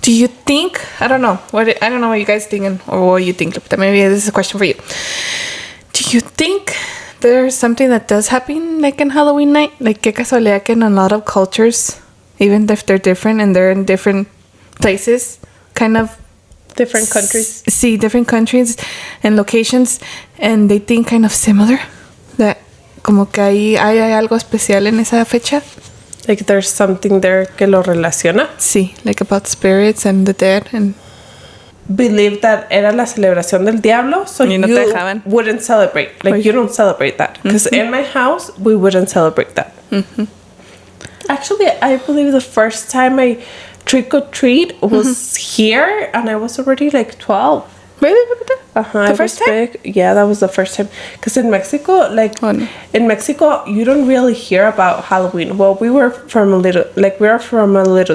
Do you think, I don't know what you guys think or what you think, Lupita. Maybe this is a question for you. Do you think there's something that does happen like in Halloween night? Like, qué casualidad que in a lot of cultures, even if they're different and they're in different places, kind of different countries. See different countries and locations, and they think kind of similar. That como que hay algo especial en esa fecha. Like there's something there que lo relaciona. Sí, like about spirits and the dead and... Believe that era la celebración del diablo, so you wouldn't celebrate. Like you don't celebrate that. Because in my house, we wouldn't celebrate that. Mm-hmm. Actually, I believe the first time I trick-or-treat was here, and I was already like 12. Really? The first time? Big. Yeah, that was the first time. Because in Mexico, in Mexico, you don't really hear about Halloween. Well, we were from a little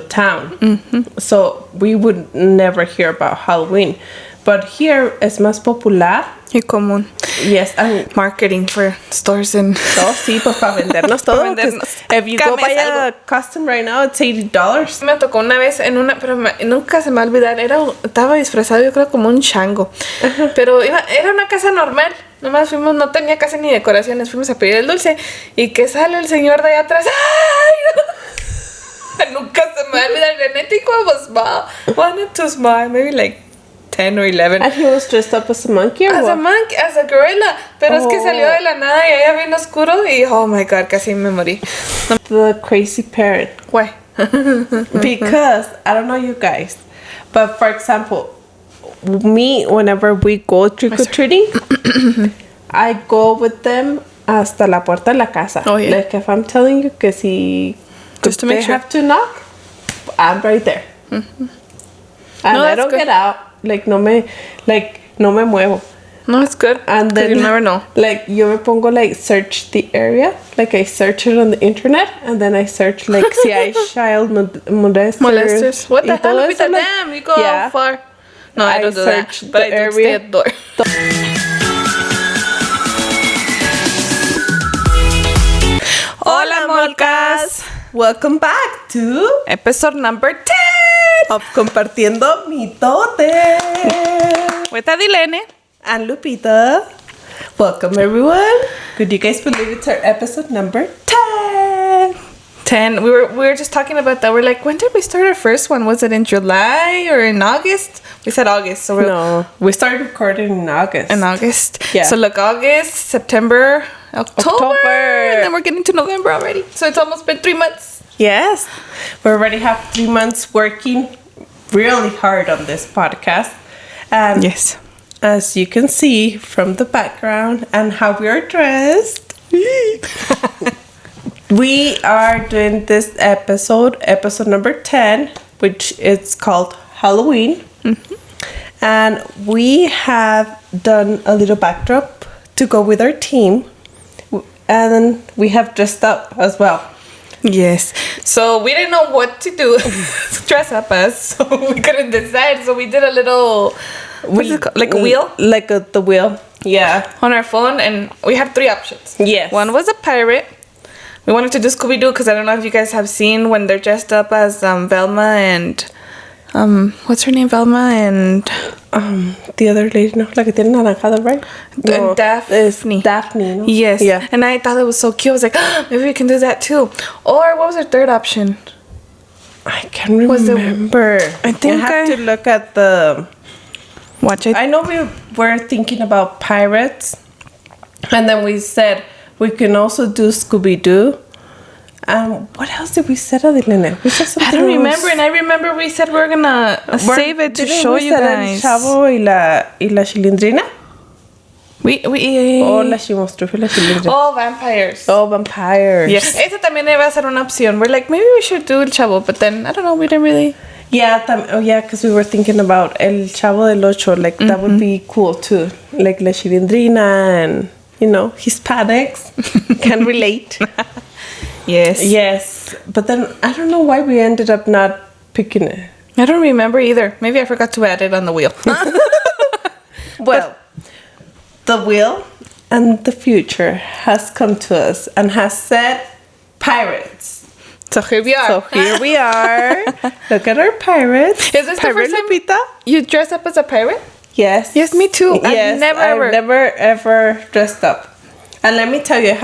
town. Mm-hmm. So we would never hear about Halloween. But here, es más popular. Y común. Yes, and marketing for stores and... Oh, sí, pues para vendernos todo. If you go buy a costume right now, it's $80. Me tocó una vez en una... Pero nunca se me va a olvidar. Estaba disfrazado, yo creo, como un chango. Uh-huh. Pero era una casa normal. Nomás fuimos, no tenía casi ni decoraciones. Fuimos a pedir el dulce. Y que sale el señor de allá atrás. ¡Ay! Nunca se me va a olvidar. Genético was small. Wanted to smile. Maybe like 10 or 11. And he was dressed up as a monkey or as a monkey, as a gorilla. Pero es que salió de la nada y allá bien oscuro y oh my god, casi me morí. The crazy parent. Why? Because, I don't know you guys, but for example, me, whenever we go trick-or-treating, I go with them hasta la puerta de la casa. Oh, yeah. Like if I'm telling you que si just to make sure. Have to knock, I'm right there. Mm-hmm. And I don't get out. Like no me muevo. No, it's good. And then you never know. Like yo me pongo like search the area. Like I search it on the internet, and then I search like si hay child molesters. What the hell? With the damn, you go far. No, I don't do that. But I do stay at the door. Hola, Molcas. Welcome back to episode number 10 of Compartiendo Mitote with Adilene and Lupita. Welcome everyone. Could you guys believe it's our episode number 10? 10. We were just talking about that. We're like, when did we start our first one? Was it in July or in August? We said August. So no, we started recording in August. In August. Yeah. So look, August, September, October. And then we're getting to November already. So it's almost been 3 months. Yes. We already have 3 months working really hard on this podcast. And yes, as you can see from the background and how we are dressed, we are doing this episode number 10, which is called Halloween. Mm-hmm. And we have done a little backdrop to go with our team. And we have dressed up as well. Yes. So we didn't know what to do dress up as, so we couldn't decide. So we did a little, what's it called? Like a wheel? Like the wheel. Yeah. On our phone, and we had 3 options. Yes. One was a pirate. We wanted to do Scooby-Doo because I don't know if you guys have seen when they're dressed up as Velma and what's her name? Velma and the other lady, no, la que tiene naranjada, right? No, Daphne. Daphne, no? Yes. Yeah. And I thought it was so cute. I was like, maybe we can do that too. Or what was our third option? I can't remember. I think I have to look at the... Watch it. I know we were thinking about pirates. And then we said we can also do Scooby-Doo. What else did we say, Adilene? We said something I don't remember, and I remember we said we're gonna save it to show you guys. El chavo y la chilindrina? Oh, la chimostrufia y la chilindrina. Oh, vampires. Oh, vampires. Yes. Esa también iba a ser una opción. We're like, maybe we should do El Chavo, but then, I don't know, we didn't really... Yeah, because we were thinking about El Chavo del Ocho. Like, that would be cool, too. Like, la chilindrina and, Hispanics can relate. Yes. But then I don't know why we ended up not picking it. I don't remember either. Maybe I forgot to add it on the wheel. Well, the wheel and the future has come to us and has said pirates. So here we are. Look at our pirates. Is this Pirate the first Lupita? time you dress up as a pirate? Yes. Yes, me too. Yes, I've never ever dressed up. And let me tell you,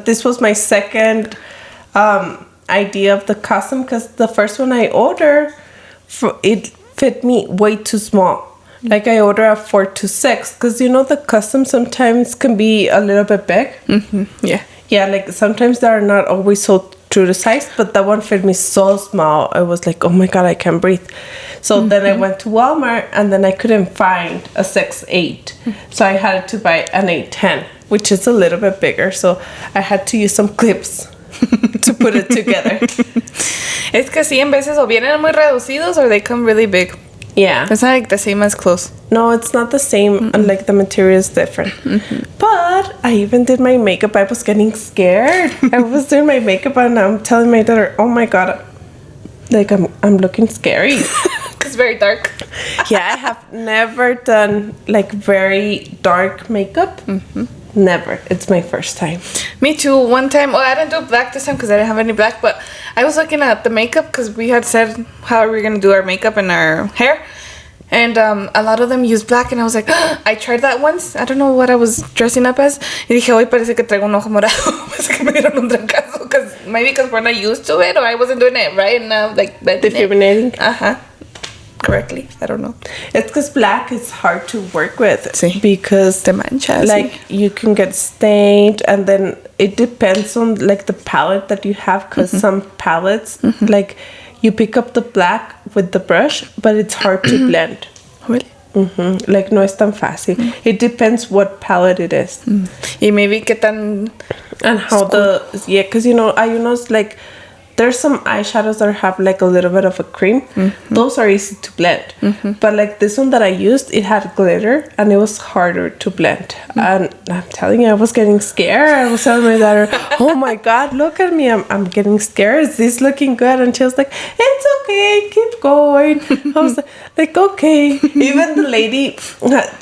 this was my second idea of the costume, because the first one I ordered, it fit me way too small. Like I ordered a 4 to 6, because you know the costume sometimes can be a little bit big. Yeah. Yeah, like sometimes they are not always so true to size, but that one fit me so small. I was like, oh my God, I can't breathe. So then I went to Walmart, and then I couldn't find a 6'8". So I had to buy an 8'10", which is a little bit bigger. So I had to use some clips to put it together. Es que sí, en veces o vienen muy reducidos or they come really big. Yeah. It's not like the same as clothes. No, it's not the same. Like the material is different. But I even did my makeup. I was getting scared. I was doing my makeup and I'm telling my daughter, oh my God, like I'm looking scary. It's very dark. Yeah, I have never done like very dark makeup. Never. It's my first time. Me too. One time, I didn't do black this time because I didn't have any black, but I was looking at the makeup because we had said how we were going to do our makeup and our hair. And a lot of them use black, and I was like, I tried that once. I don't know what I was dressing up as. Y dije, hoy parece que traigo un ojo morado. Parece que me dieron un trancazo, because we're not used to it, or I wasn't doing it right now, like Discriminating. Correctly. I don't know. It's because black is hard to work with. Sí. Because Te manchas. like you can get stained, and then it depends on like the palette that you have, because some palettes like you pick up the black with the brush, but it's hard to blend. Really? Like no es tan fácil. It depends what palette it is. Y maybe qué tan... And how because you know, it's like there's some eyeshadows that have like a little bit of a cream. Those are easy to blend. But like this one that I used, it had glitter and it was harder to blend. And I'm telling you, I was getting scared. I was telling my daughter, oh my God, look at me. I'm getting scared. Is this looking good? And she was like, it's okay. Keep going. I was like, okay. Even the lady,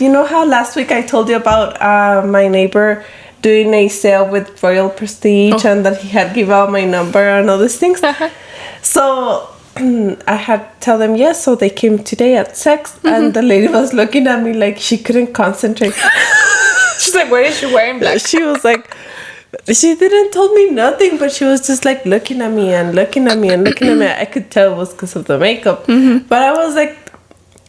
you know how last week I told you about my neighbor doing a sale with Royal Prestige and that he had give out my number and all these things. So I had tell them yes, so they came today at 6 and the lady was looking at me like she couldn't concentrate. She's like, why is she wearing black? She was like, she didn't told me nothing, but she was just like looking at me and looking at me and looking at me. I could tell it was because of the makeup. But I was like,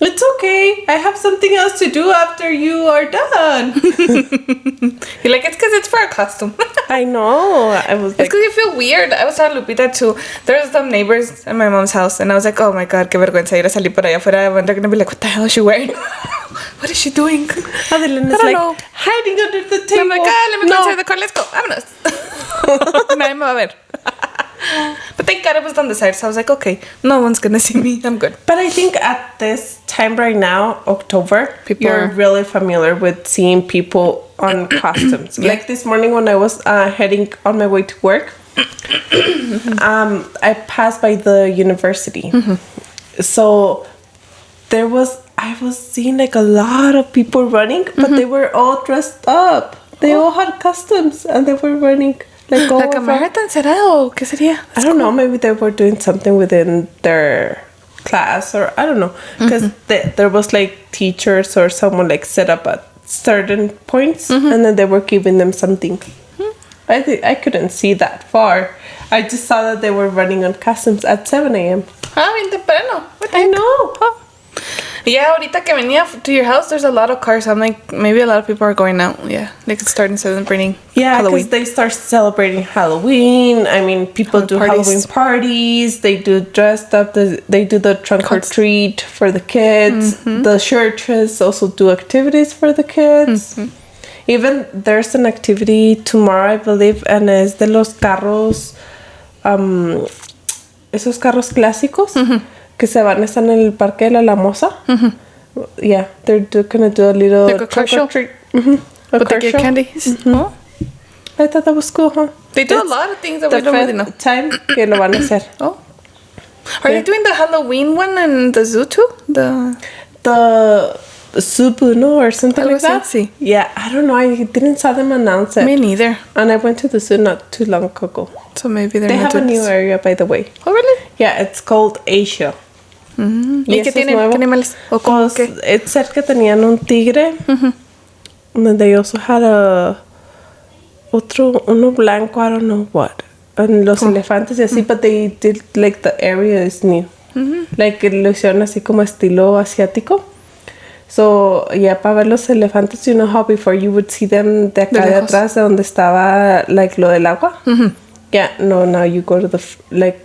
it's okay. I have something else to do after you are done. You're like, it's because it's for a costume. I know. I was like... It's because you feel weird. I was telling Lupita too. There's some neighbors at my mom's house, and I was like, oh my God, qué vergüenza ir a salir por allá afuera. And they're going to be like, what the hell is she wearing? What is she doing? Adeline is like, know. Hiding under the table. I'm like, let me go inside the car. Let's go. Vámonos. Nadie me va a ver. But thank God it was on the side, so I was like, okay, no one's gonna see me. I'm good. But I think at this time right now, October, you're really familiar with seeing people on costumes. Like this morning when I was heading on my way to work, I passed by the university. So I was seeing like a lot of people running, but they were all dressed up. They all had costumes and they were running. Like ¿La camarata será o qué sería? I don't know. Maybe they were doing something within their class, or I don't know. Because there was like teachers or someone like set up at certain points, and then they were giving them something. I couldn't see that far. I just saw that they were running on costumes at 7 a.m. Bien temprano. I know. Yeah, ahorita que venía to your house, there's a lot of cars. I'm like, maybe a lot of people are going out. Yeah, they could start celebrating Halloween. Because they start celebrating Halloween. I mean, people do Halloween parties. They do dressed up. They do the trunk or treat for the kids. The churches also do activities for the kids. Even there's an activity tomorrow, I believe, and es de los carros, esos carros clásicos. Que se van, están en el Parque de la Lamosa. Yeah, they're gonna do a little like a car show. But they get candies. I thought that was cool, huh? They do a lot of things that we don't really know. Time que lo van a hacer. Are they doing the Halloween one in the zoo too? Subu, no, or something like that. Sí. Yeah, I don't know. I didn't saw them announce it. Me neither. And I went to the zoo not too long ago. So maybe they have a new area, by the way. Oh, really? Yeah, it's called Asia. ¿Y qué tienen? ¿Qué animales? ¿O cómo qué? It's cerca tenían un tigre. And they also had uno blanco, I don't know what. And los elefantes y así, but they did, like, the area is new. Like, lo hicieron así como estilo asiático. So, yeah, para ver los elefantes, you know how before you would see them de acá de atrás, de donde estaba, like, lo del agua? Yeah, no, now you go to the, like,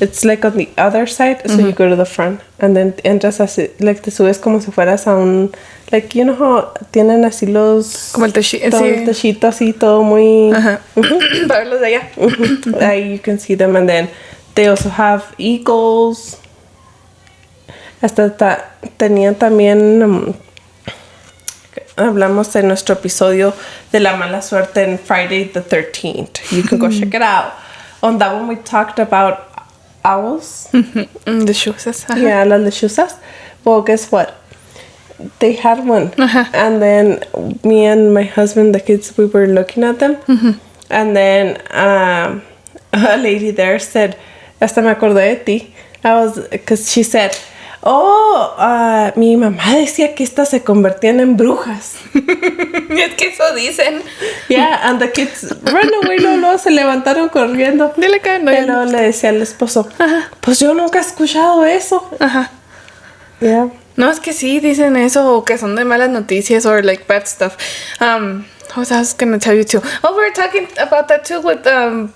it's like on the other side, so you go to the front. And then entras así, like, te subes como si fueras a un, like, you know how tienen así los... Como el techito. El techito así, todo muy... Para verlos de allá. Ahí you can see them. And then they also have eagles. Hasta tenían también... hablamos en nuestro episodio de la mala suerte en Friday the 13th. You can go check it out. On that one we talked about owls. Lechuzas. Yeah, las lechuzas. Well, guess what? They had one. And then me and my husband, the kids, we were looking at them. And then a lady there said, hasta me acordé de ti. Because she said, mi mamá decía que estas se convertían en brujas. Es que eso dicen. Yeah, and the kids ran away, luego se levantaron corriendo. Dile que no. Y luego le decía al esposo, pues yo nunca he escuchado eso. Yeah. No, es que sí dicen eso, o que son de malas noticias, or like bad stuff. What I was gonna tell you too. Oh, we were talking about that too with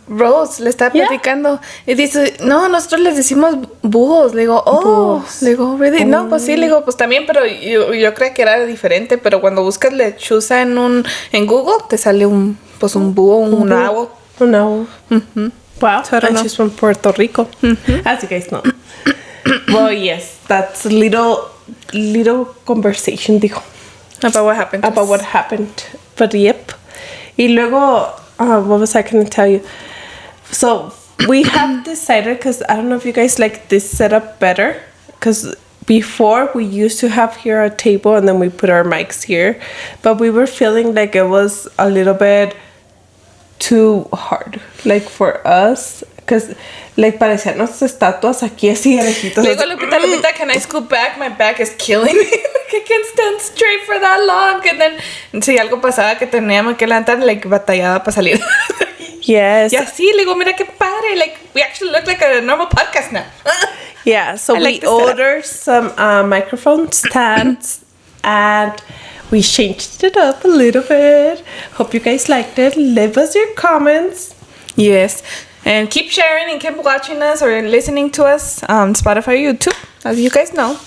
Rose. Le estaba platicando. Y dice, no, nosotros les decimos búhos. Le digo, búhos. Le digo, really? No, pues sí, le digo, pues también, pero yo creo que era diferente. Pero cuando buscas lechuza en Google, te sale un búho, un owl. Un owl. Wow, so and she's from Puerto Rico, as you guys know. Well, yes, that's little conversation, dijo. About what happened. About what happened. But yep. Y luego, what was I going to tell you? So, we have decided, because I don't know if you guys like this setup better, because before we used to have here a table and then we put our mics here, but we were feeling like it was a little bit too hard, like for us, because like parecían nuestras estatuas aquí así orejitos. Le digo, Lupita, can I scoot back? My back is killing me. Like I can't stand straight for that long. And then, si algo pasaba que teníamos que levantar, like batallaba para salir. Yes. Y así, le digo, mira qué padre. Like, we actually look like a normal podcast now. Yeah, so we ordered some microphone stands and we changed it up a little bit. Hope you guys liked it. Leave us your comments. Yes. And keep sharing and keep watching us or listening to us on Spotify or YouTube, as you guys know.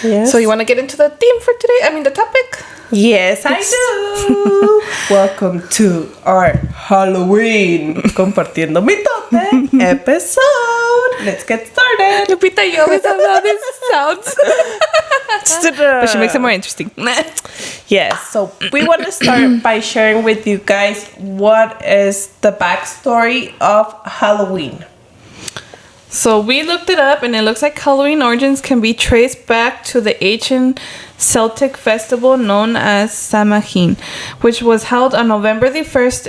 Yes. So you want to get into the theme for today? I mean, the topic? Yes, I do. Welcome to our Halloween Compartiendo Mitote episode. Let's get started. Lupita, you always have how this sounds. But she makes it more interesting. Yes, so we want to start by sharing with you guys what is the backstory of Halloween. So we looked it up, and it looks like Halloween origins can be traced back to the ancient Celtic festival known as Samhain, which was held on November the 1st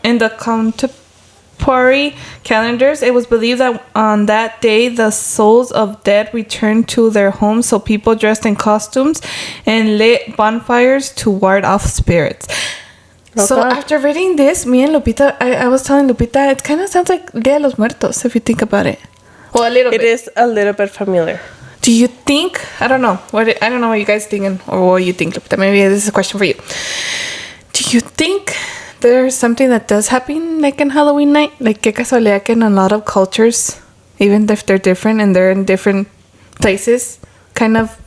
in the contemporary calendars. It was believed that on that day the souls of dead returned to their homes, so people dressed in costumes and lit bonfires to ward off spirits. Okay. So after reading this, me and Lupita, I was telling Lupita, it kind of sounds like Dia de los Muertos if you think about it. Well, a little bit. It is a little bit familiar. Do you think? I don't know. I don't know what you guys thinking or what you think, Lupita. Maybe this is a question for you. Do you think there's something that does happen like in Halloween night? Like, qué casualidad que in a lot of cultures, even if they're different and they're in different places, kind of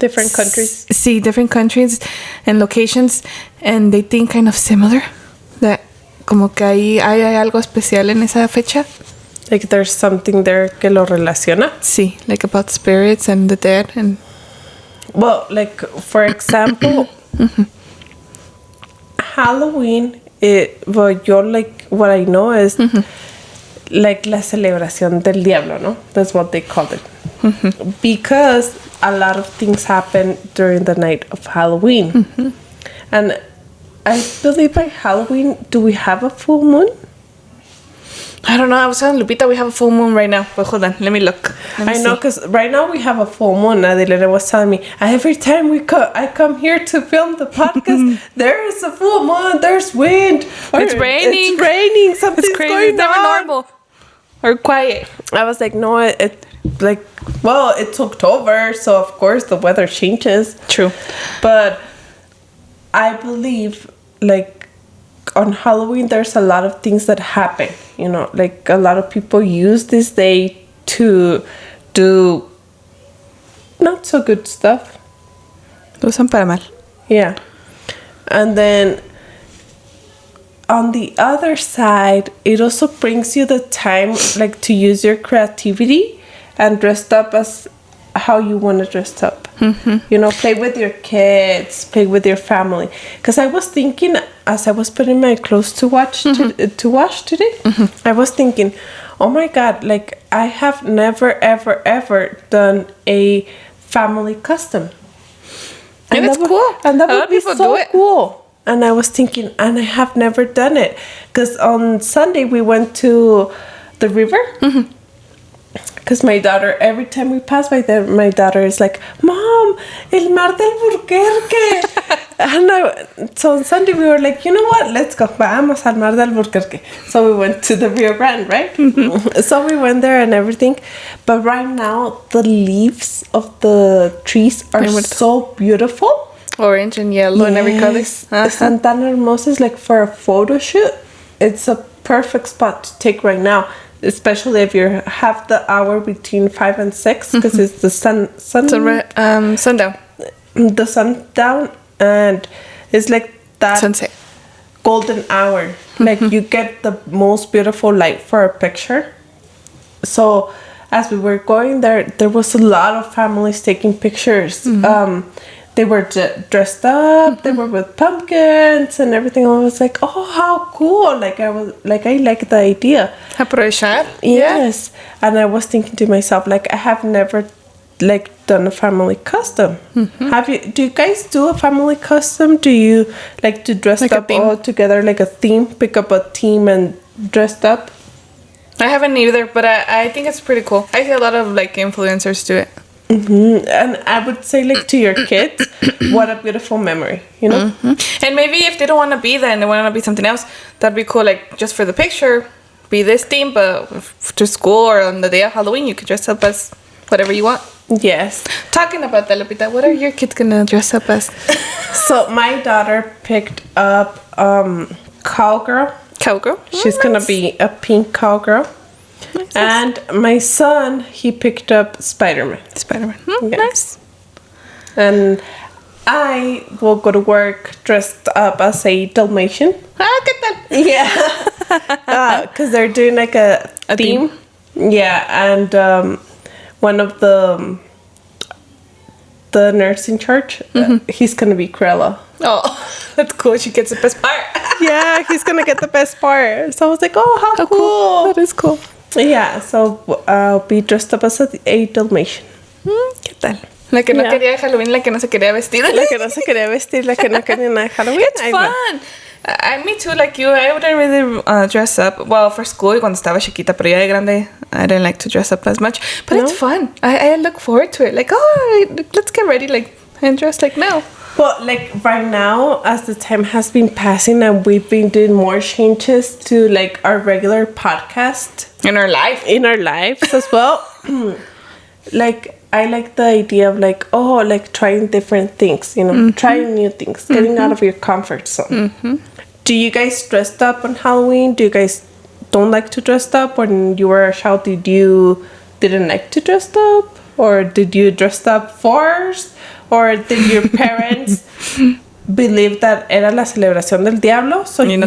different countries. See different countries and locations, and they think kind of similar. That como que ahí hay algo especial en esa fecha. Like there's something there que lo relaciona. Sí, like about spirits and the dead and. Well, like for example, Halloween. Yo like what I know is like la celebración del diablo, no? That's what they call it. Because a lot of things happen during the night of Halloween. Mm-hmm. And I believe by Halloween, do we have a full moon? I don't know. I was telling Lupita we have a full moon right now. But hold on. Let me look. I know, because right now we have a full moon. Adelina was telling me, every time I come here to film the podcast, there is a full moon, there's wind. It's raining. It's raining. Something's it's crazy. going It's never on. normal. Or quiet. I was like, no, it's October, so of course the weather changes. True. But I believe, like, on Halloween, there's a lot of things that happen. You know, like, a lot of people use this day to do not so good stuff. Lo usan para mal. Yeah. And then on the other side, it also brings you the time, like, to use your creativity and dress up as how you want to dress up. Mm-hmm. You know, play with your kids, play with your family. Because I was thinking, as I was putting my clothes to wash today, I was thinking, oh my God, like, I have never, ever, ever done a family custom. And it's cool. And that would be so cool. And I was thinking, and I have never done it. Because on Sunday, we went to the river. Mm-hmm. Because my daughter, every time we pass by there, my daughter is like, Mom, el mar del Burquerque. And so on Sunday, we were like, you know what? Let's go. Vamos al mar del Burquerque. So we went to the Rio Grande, right? Mm-hmm. So we went there and everything. But right now, the leaves of the trees are so beautiful. Orange and yellow and every color. Santana Hermosa is like for a photo shoot. It's a perfect spot to take right now. Especially if you have the hour between 5 and 6, because it's the sundown. The sundown, and it's like that sunset, golden hour. Like, you get the most beautiful light for a picture. So as we were going there was a lot of families taking pictures. Mm-hmm. They were dressed up. They were with pumpkins and everything. I was like, oh, how cool. I like the idea. Aprovechar. Yes. Yeah. And I was thinking to myself, like, I have never, like, done a family custom. Mm-hmm. Do you guys do a family custom? Do you like to dress up all together, like a theme? Pick up a theme and dressed up? I haven't either, but I think it's pretty cool. I see a lot of, like, influencers do it. Mm-hmm. And I would say, like, to your kids, what a beautiful memory, you know? Mm-hmm. And maybe if they don't want to be that and they want to be something else, that'd be cool. Like, just for the picture, be this theme, but to school or on the day of Halloween, you could dress up as whatever you want. Yes. Talking about that, Lupita, what are your kids gonna dress up as? So my daughter picked up cowgirl. Cowgirl? She's gonna be a pink cowgirl. Nice. And my son, he picked up Spider-Man. Yes. Nice. And I will go to work dressed up as a Dalmatian. ¿Qué tal? Yeah. Because they're doing like a theme. Yeah, and one of the nurse in charge, he's gonna be Cruella. Oh, that's cool. She gets the best part. Yeah, he's gonna get the best part. So I was like, oh, how cool. That is cool. Yeah, so I'll be dressed up as a Dalmatian. ¿Qué tal? La que no quería de Halloween, la que no se quería vestir. La que no se quería vestir, la que no quería nada de Halloween. It's fun. Me too, like you. I wouldn't really dress up. Well, for school, cuando estaba chiquita, pero ya de grande, I didn't like to dress up as much. But it's fun. I look forward to it. Like, let's get ready, like, and dress like now. But, like, right now, as the time has been passing and we've been doing more changes to, like, our regular podcast. In our lives as well. Like, I like the idea of, like, trying different things, you know, trying new things, getting out of your comfort zone. Do you guys dress up on Halloween? Do you guys don't like to dress up? When you were a child, didn't like to dress up? Or did you dress up forced? Or did your parents believe that era la celebración del diablo? So you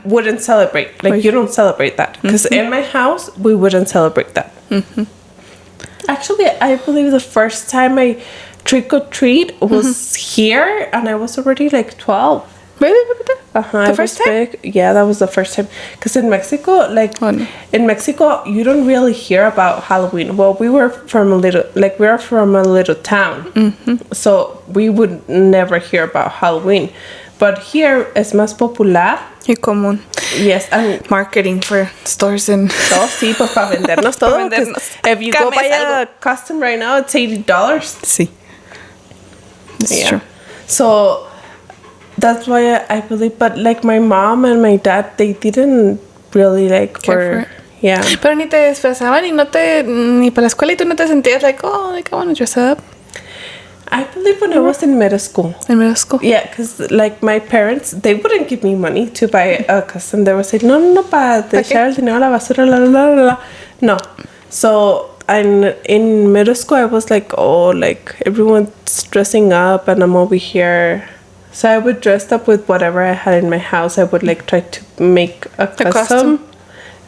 wouldn't celebrate. Like, you don't celebrate that. Because in my house, we wouldn't celebrate that. Actually, I believe the first time I trick-or-treat was here. And I was already like 12. Really? The first time? Yeah, that was the first time. Because in Mexico, in Mexico, you don't really hear about Halloween. Well, we were from a little town. Mm-hmm. So we would never hear about Halloween. But here es más popular. Y común. Yes, and marketing for stores and... Oh, sí, pues para vendernos todo. If you go buy a costume right now, it's $80. Sí. It's true. So... That's why I believe, but like my mom and my dad, they didn't really care for it. Yeah. Pero ni te disfrazaban ni para la escuela y tú no te sentías I want to dress up. I believe when I was in middle school. In middle school? Yeah, because my parents, they wouldn't give me money to buy a costume. They would say, no, para echar el dinero a la basura, la. No. So in middle school, I was everyone's dressing up and I'm over here. So I would dress up with whatever I had in my house. I would try to make a costume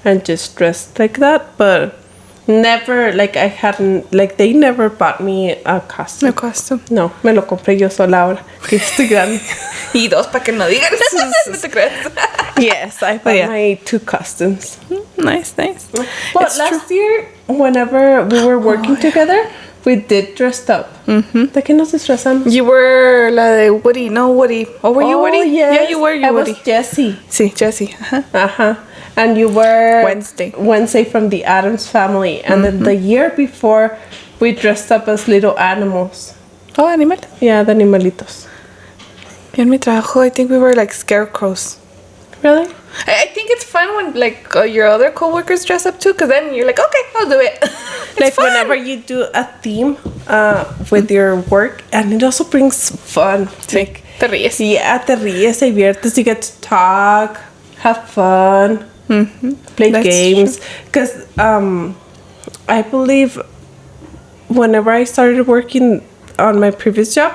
and just dress like that. But never, I hadn't, they never bought me a costume. A costume. No, me lo compré yo sola ahora, que estoy grande. Y dos para que no digan. No te creas. Yes, I bought my 2 costumes. Nice. But last year, whenever we were working together, we did dress up. Mm-hmm. ¿De qué nos disfrazamos? You were la de Woody, no Woody. Oh, were you Woody? Yes. Yeah, you were. I was Jessie. Sí, Jessie. And you were Wednesday from the Addams Family. And then the year before, we dressed up as little animals. Oh, animal. Yeah, the animalitos. Y en mi trabajo, I think we were scarecrows. Really? I think it's fun when your other coworkers dress up too, because then you're okay, I'll do it. Whenever you do a theme with your work, and it also brings fun. Sí, te ríes. Yeah, te ríes, te diviertes, you get to talk, have fun, play games. Because I believe whenever I started working on my previous job,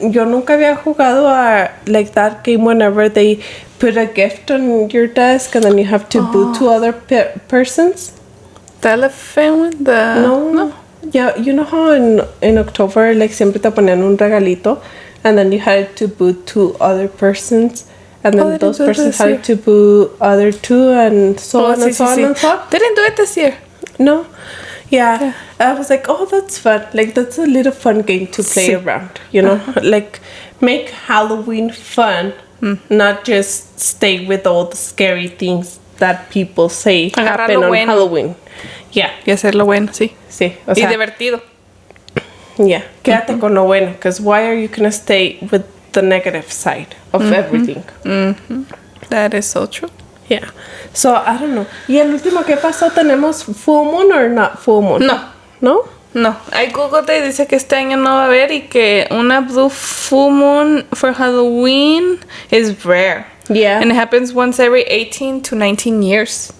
yo nunca había jugado a that game whenever they put a gift on your desk and then you have to boot 2 other persons. The elephant one? No. Yeah, you know how in October siempre te ponían un regalito and then you had to boot 2 other persons and then those persons had to boot other 2 and so on and so on and so on. They didn't do it this year. No. Yeah. I was that's fun. That's a little fun game to play around, you know? Make Halloween fun, not just stay with all the scary things that people say happen on Halloween. Yeah. Y hacerlo bueno, sí. Sí. Y divertido. Yeah. Quédate con lo bueno, because why are you going to stay with the negative side of everything? That is so true. Yeah. So, I don't know. ¿Y el último que pasó tenemos full moon or not full moon? No. ¿No? No. I googled y dice que este año no va a haber y que una blue full moon for Halloween is rare. Yeah. And it happens once every 18 to 19 years.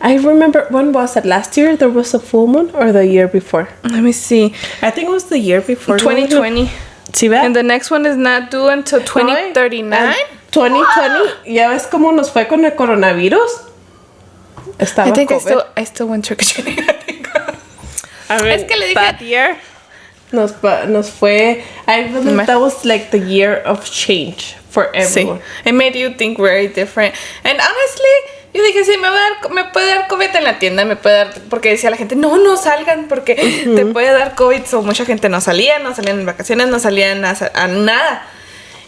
I remember, when was it? Last year there was a full moon or the year before? Let me see. I think it was the year before. 2020. ¿Sí ves? And the next one is not due until 2039. 2020, ¿ya ves cómo nos fue con el coronavirus? Estaba I think COVID. I still went trick-or-treating. I mean, es que le dije, that year nos fue. I believe that was the year of change for everyone. Sí. It made you think very different. And honestly, yo dije, sí, me puede dar COVID en la tienda, porque decía la gente, no salgan, porque te puede dar COVID. So, mucha gente no salían en vacaciones, no salían a nada.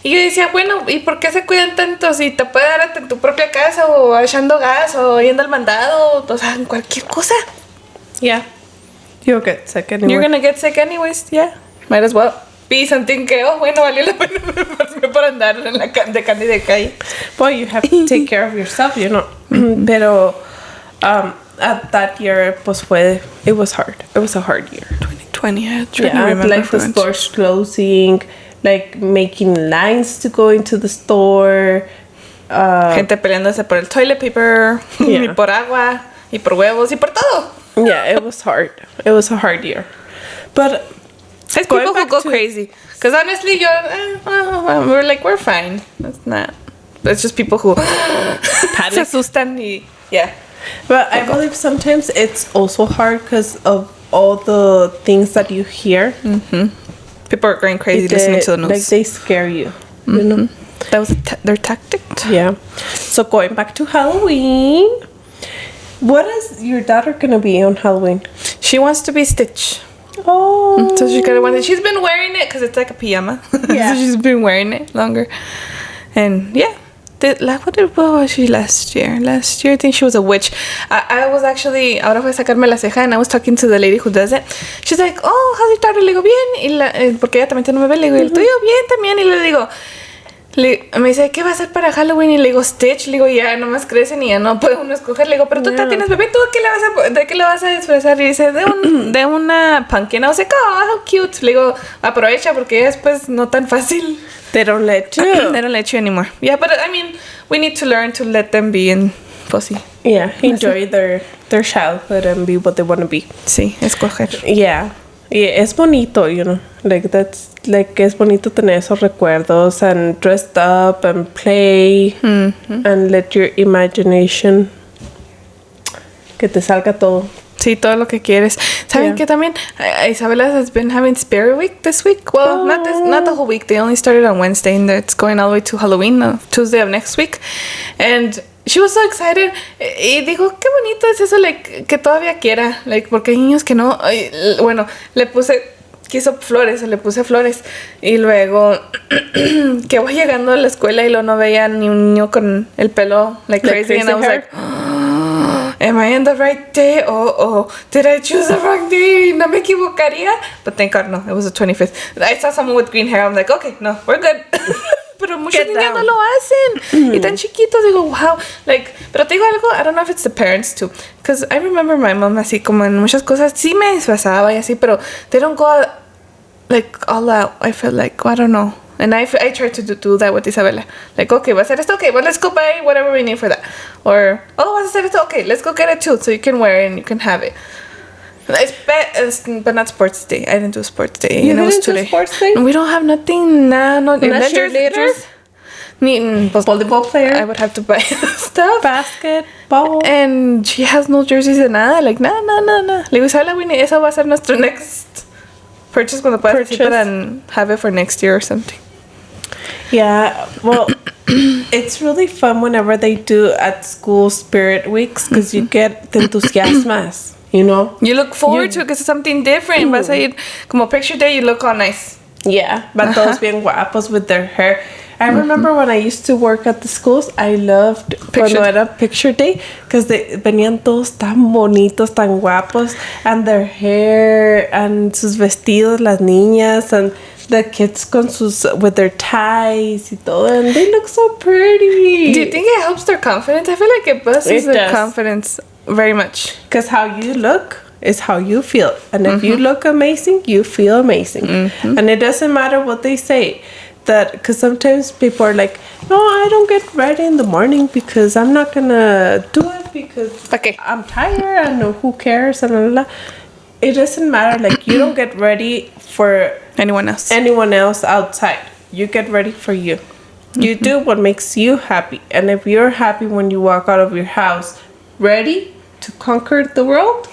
Y yo decía, bueno, ¿y por qué se cuidan tanto? Si te puede dar hasta en tu propia casa, o echando gas, o yendo al mandado, o sea, en cualquier cosa. Yeah. You'll get sick anyway. You're gonna get sick anyways, yeah. Might as well. Be something que, bueno, valió la pena por andar de candy de calle. Well, you have to take care of yourself, you know. Pero at that year, it was hard. It was a hard year. 2020, I try to remember. The stores closing, making lines to go into the store. Gente peleándose por el toilet paper, y por agua, y por huevos, y por todo. Yeah, it was hard. It was a hard year. But it's people who go crazy. Because honestly, we're fine. That's not. It's just people who se asustan y yeah. But I believe sometimes it's also hard because of all the things that you hear. People are going crazy listening to the news. They scare you, you know. That was their tactic. Yeah. So going back to Halloween, what is your daughter gonna be on Halloween? She wants to be Stitch. Oh. So she got one. She's been wearing it because it's like a pajama. Yeah. So she's been wearing it longer. And yeah. What was she last year? Last year I think she was a witch. I was actually, ahora fue a sacarme la ceja, and I was talking to the lady who does it. She's like, oh, how's your daughter? Le digo, bien. Porque ella también tiene un bebé. Le digo, el tuyo, bien también. Y le digo, me dice, ¿qué va a hacer para Halloween? Y le digo, Stitch. Le digo, ya nomás crecen y ya no puede uno escoger. Le digo, pero tú ya tienes bebé, ¿tú de qué le vas a disfrazar? Y dice, de una pumpkin. I was like, oh, how cute. Le digo, aprovecha porque ya después no tan fácil. They don't let you. They don't let you anymore. Yeah, but I mean, we need to learn to let them be in pussy. Yeah, enjoy their childhood and be what they want to be. Sí, escoger. Yeah. Es bonito, you know. Like, that's, like, es bonito tener esos recuerdos and dressed up and play and let your imagination que te salga todo. Sí, todo lo que quieres. ¿Saben que también Isabella has been having Spirit Week this week? Well, not the whole week. They only started on Wednesday and it's going all the way to Halloween, Tuesday of next week. And she was so excited. Y digo, qué bonito es eso, like, que todavía quiera. Like, porque hay niños que no... Bueno, quiso flores, le puse flores. Y luego que voy llegando a la escuela y luego no veía ni un niño con el pelo like crazy. And I was like... Am I in the right day? Oh, did I choose the wrong day? No me equivocaría. But thank God, no. It was the 25th. I saw someone with green hair. I'm like, okay, no, we're good. Pero muchos niños no lo hacen. Y tan chiquitos, digo, wow. Like, pero te digo algo, I don't know if it's the parents too. Because I remember my mom así como en muchas cosas, sí me disfrazaba y así, pero they don't go like all out. I felt like, I don't know. And I tried to do that with Isabella. Like, okay, ¿va a hacer esto? Okay, well, let's go buy whatever we need for that. Or, oh, ¿vas a hacer esto? Okay, let's go get it too, so you can wear it and you can have it. But not sports day. I didn't do sports day. You didn't do sports day? We don't have nothing. No cheerleaders? Volleyball player? I would have to buy stuff. Basketball? And she has no jerseys and nada. Like, no. Le digo, Isabella, eso va a ser nuestro next purchase cuando puedas decir para have it for next year or something. Yeah, well, it's really fun whenever they do at school spirit weeks because you get the entusiasmas, you know? You look forward to it because it's something different. Vas a ir como picture day, you look all nice. Yeah, but todos bien guapos with their hair. I remember when I used to work at the schools, I loved cuando era picture day because venían todos tan bonitos, tan guapos, and their hair and sus vestidos, las niñas, and the kids with their ties y todo, and they look so pretty. Do you think it helps their confidence? I feel like it boosts their confidence very much. Because how you look is how you feel. And if you look amazing, you feel amazing. And it doesn't matter what they say. Because sometimes people are like, no, I don't get ready in the morning because I'm not going to do it because I'm tired and who cares and blah, blah. It doesn't matter. Like, you don't get ready for anyone else outside. You get ready for you. You do what makes you happy. And if you're happy when you walk out of your house ready to conquer the world,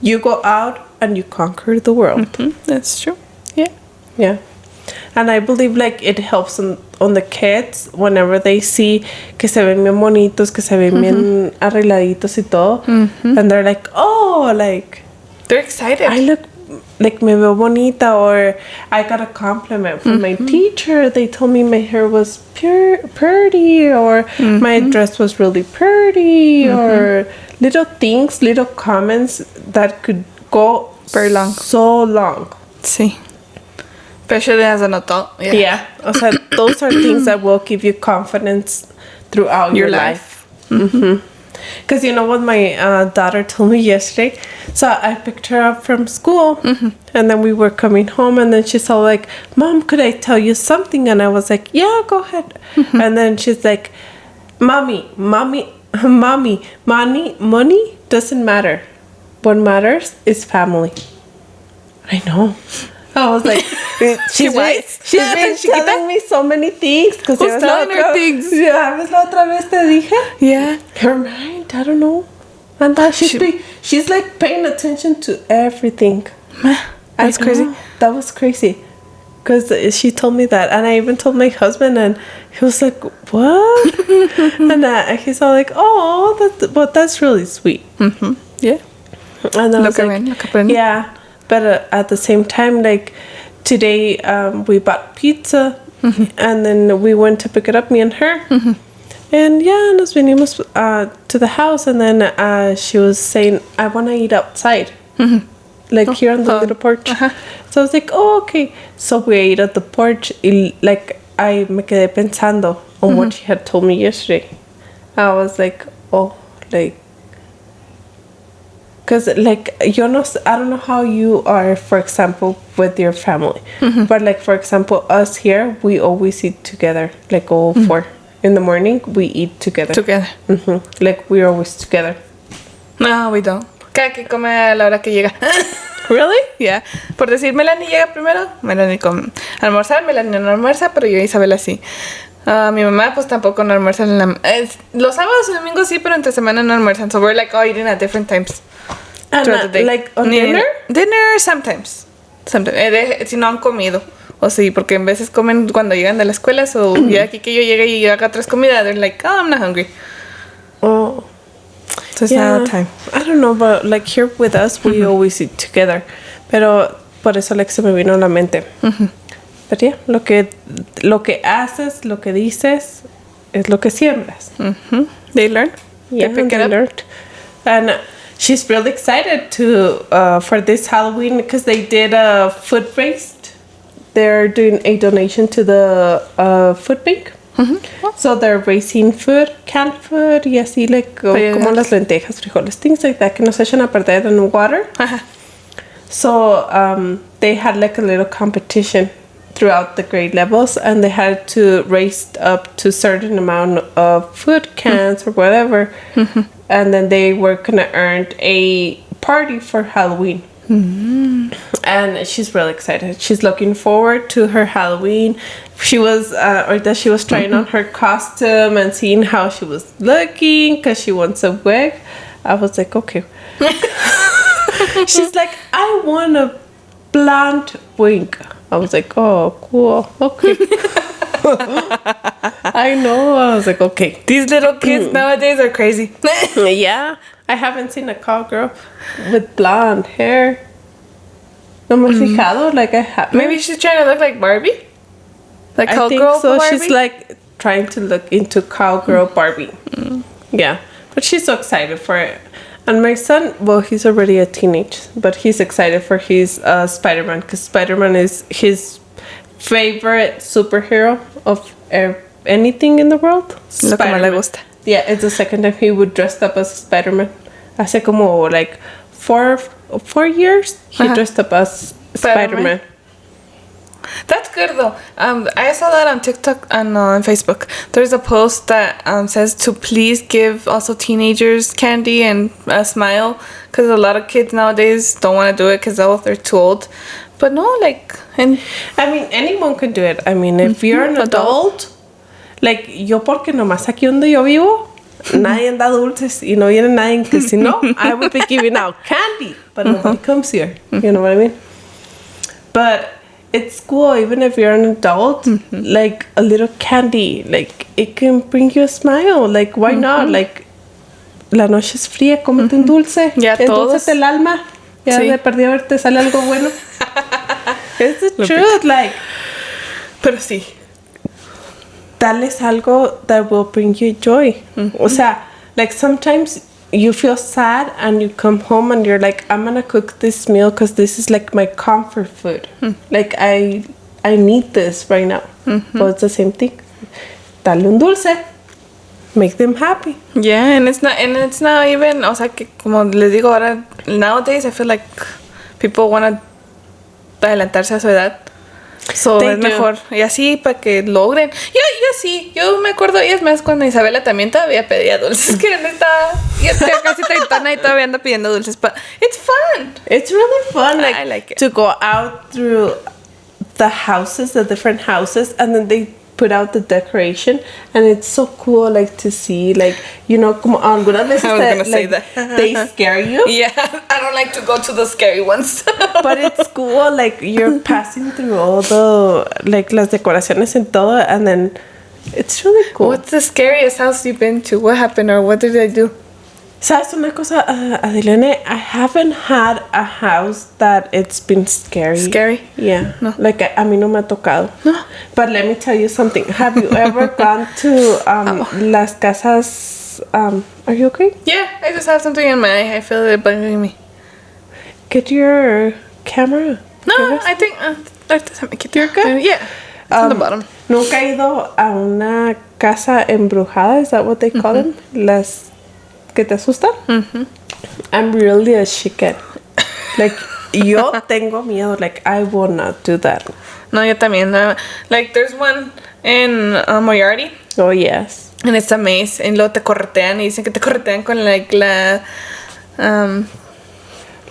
you go out and you conquer the world. That's true. Yeah. And I believe like it helps on the kids whenever they see que se ven bien bonitos, que se ven bien arregladitos y todo. And they're like, oh, like... They're excited. I look like me veo bonita, or I got a compliment from my teacher. They told me my hair was pretty, or my dress was really pretty, or little things, little comments that could go very long. So long. Sí. Especially as an adult. Yeah. O sea, those are things that will give you confidence throughout your life. Because you know what my daughter told me yesterday? So I picked her up from school and then we were coming home and then she's all like, Mom, could I tell you something? And I was like, yeah, go ahead. And then she's like, Mommy, money doesn't matter. What matters is family. I know. I was like, she's been telling me so many things. Who's telling her things? Yeah, ¿ves la otra vez te dije? Yeah. Her mind, I don't know. And that she's like paying attention to everything. That's crazy. That was crazy. Because she told me that, and I even told my husband, and he was like, "What?" And he's all like, "Oh, that's really sweet." Mm-hmm. Yeah. And I was like, "Yeah," but at the same time, like today, we bought pizza, and then we went to pick it up, me and her, and yeah, nos vinimos to the house, and then she was saying, "I want to eat outside." Like here on the little porch. So I was like, oh, okay. So we ate at the porch. Like, I me quedé pensando on what she had told me yesterday. I was like, oh, like, because, like, I don't know how you are, for example, with your family. But, like, for example, us here, we always eat together. Like, all four. In the morning, we eat together. Like, we're always together. No, we don't. Cada quien come a la hora que llega. Really? Yeah. Por decir, Melanie llega primero, Melanie come almorzar, Melanie no almuerza, pero yo y Isabel sí. Mi mamá pues tampoco no almuerza los sábados y domingos sí, pero entre semana no almuerzan. So we're like all eating at different times throughout the day. Like on dinner? Dinner sometimes. Si no han comido. O sí, porque en veces comen cuando llegan de la escuela. So ya aquí que yo llegue y haga 3 comidas, they're like, oh, I'm not hungry. Oh. So it's not time. I don't know, but like here with us, we always eat together. Pero por eso like se me vino a la mente. But yeah, lo que haces, lo que dices, es lo que siembras. They learn. Yeah, they learned. And she's really excited for this Halloween because they did a food race. They're doing a donation to the food bank. So they're raising food, canned food, y así, like, como las lentejas, frijoles, things like that, que no se echan a perder in water. So they had like a little competition throughout the grade levels, and they had to raise up to a certain amount of food cans or whatever, and then they were gonna earn a party for Halloween. And she's really excited. She's looking forward to her Halloween. She was trying on her costume and seeing how she was looking because she wants a wig. I was like, okay. She's like, I want a blonde wig. I was like, oh, cool. Okay. I know. I was like, okay. These little kids nowadays are crazy. Yeah. I haven't seen a cowgirl with blonde hair. No me he fijado, like I have. Maybe she's trying to look like Barbie? Like cowgirl so. Barbie? She's like trying to look into cowgirl Barbie. Yeah. But she's so excited for it. And my son, well, he's already a teenage, but he's excited for his Spider-Man because Spider-Man is his favorite superhero of anything in the world. Lo que más le gusta. Yeah, it's the second time he would dress up as Spider-Man. Hace como like 4 years he dressed up as Spider-Man. That's good though. I saw that on TikTok and on Facebook. There's a post that says to please give also teenagers candy and a smile because a lot of kids nowadays don't want to do it because they're too old. But no, like, and I mean, anyone can do it. I mean, if you're an adult, like yo porque nomás aquí donde yo vivo, nadie da dulces y no viene nadie que si no, I would be giving out candy, but nobody comes here. You know what I mean? But it's cool, even if you're an adult, like a little candy, like it can bring you a smile. Like, why not? Like, la noche es fría, cómete un dulce. Ya todos. Endulcete el alma. Ya Sí. de perdido verte sale algo bueno. It's the truth, like. Pero sí. Darles algo that will bring you joy. O sea, like sometimes you feel sad and you come home and you're like, I'm gonna cook this meal because this is like my comfort food. Like I need this right now. But it's the same thing. Dale un dulce. Make them happy. Yeah, and it's not even, o sea, que como les digo ahora, nowadays I feel like people want to adelantarse a su edad. So es mejor. Y así para que logren. Yo me acuerdo, y es más cuando Isabela también todavía pedía dulces, que no estaba, ya casi treintona y todavía anda pidiendo dulces. But it's fun. It's really fun. I like it. To go out through the houses, the different houses, and then they put out the decoration, and it's so cool, like, to see, like, you know, como algunas veces I was gonna say like, that. they scare you. Yeah, I don't like to go to the scary ones. But it's cool, like, you're passing through all the, like, las decoraciones and todo, and then it's really cool. What's the scariest house you've been to? What happened, or what did they do? ¿Sabes una cosa, Adilene? I haven't had a house that it's been scary. Scary? Yeah. No. Like, a mí no me ha tocado. No. But let me tell you something. Have you ever gone to las casas? Are you okay? Yeah, I just have something in my eye. I feel it bugging me. Get your camera. No, I think... You're good? Yeah. It's on the bottom. Nunca he ido a una casa embrujada. Is that what they call them? Las que te asustan. I'm really a chicken. Like, yo tengo miedo. Like, I will not do that. No, yo también. Like, there's one in Moriarty. Oh, yes. And it's a maze. And luego te corretean. Y dicen que te corretean con, like, la...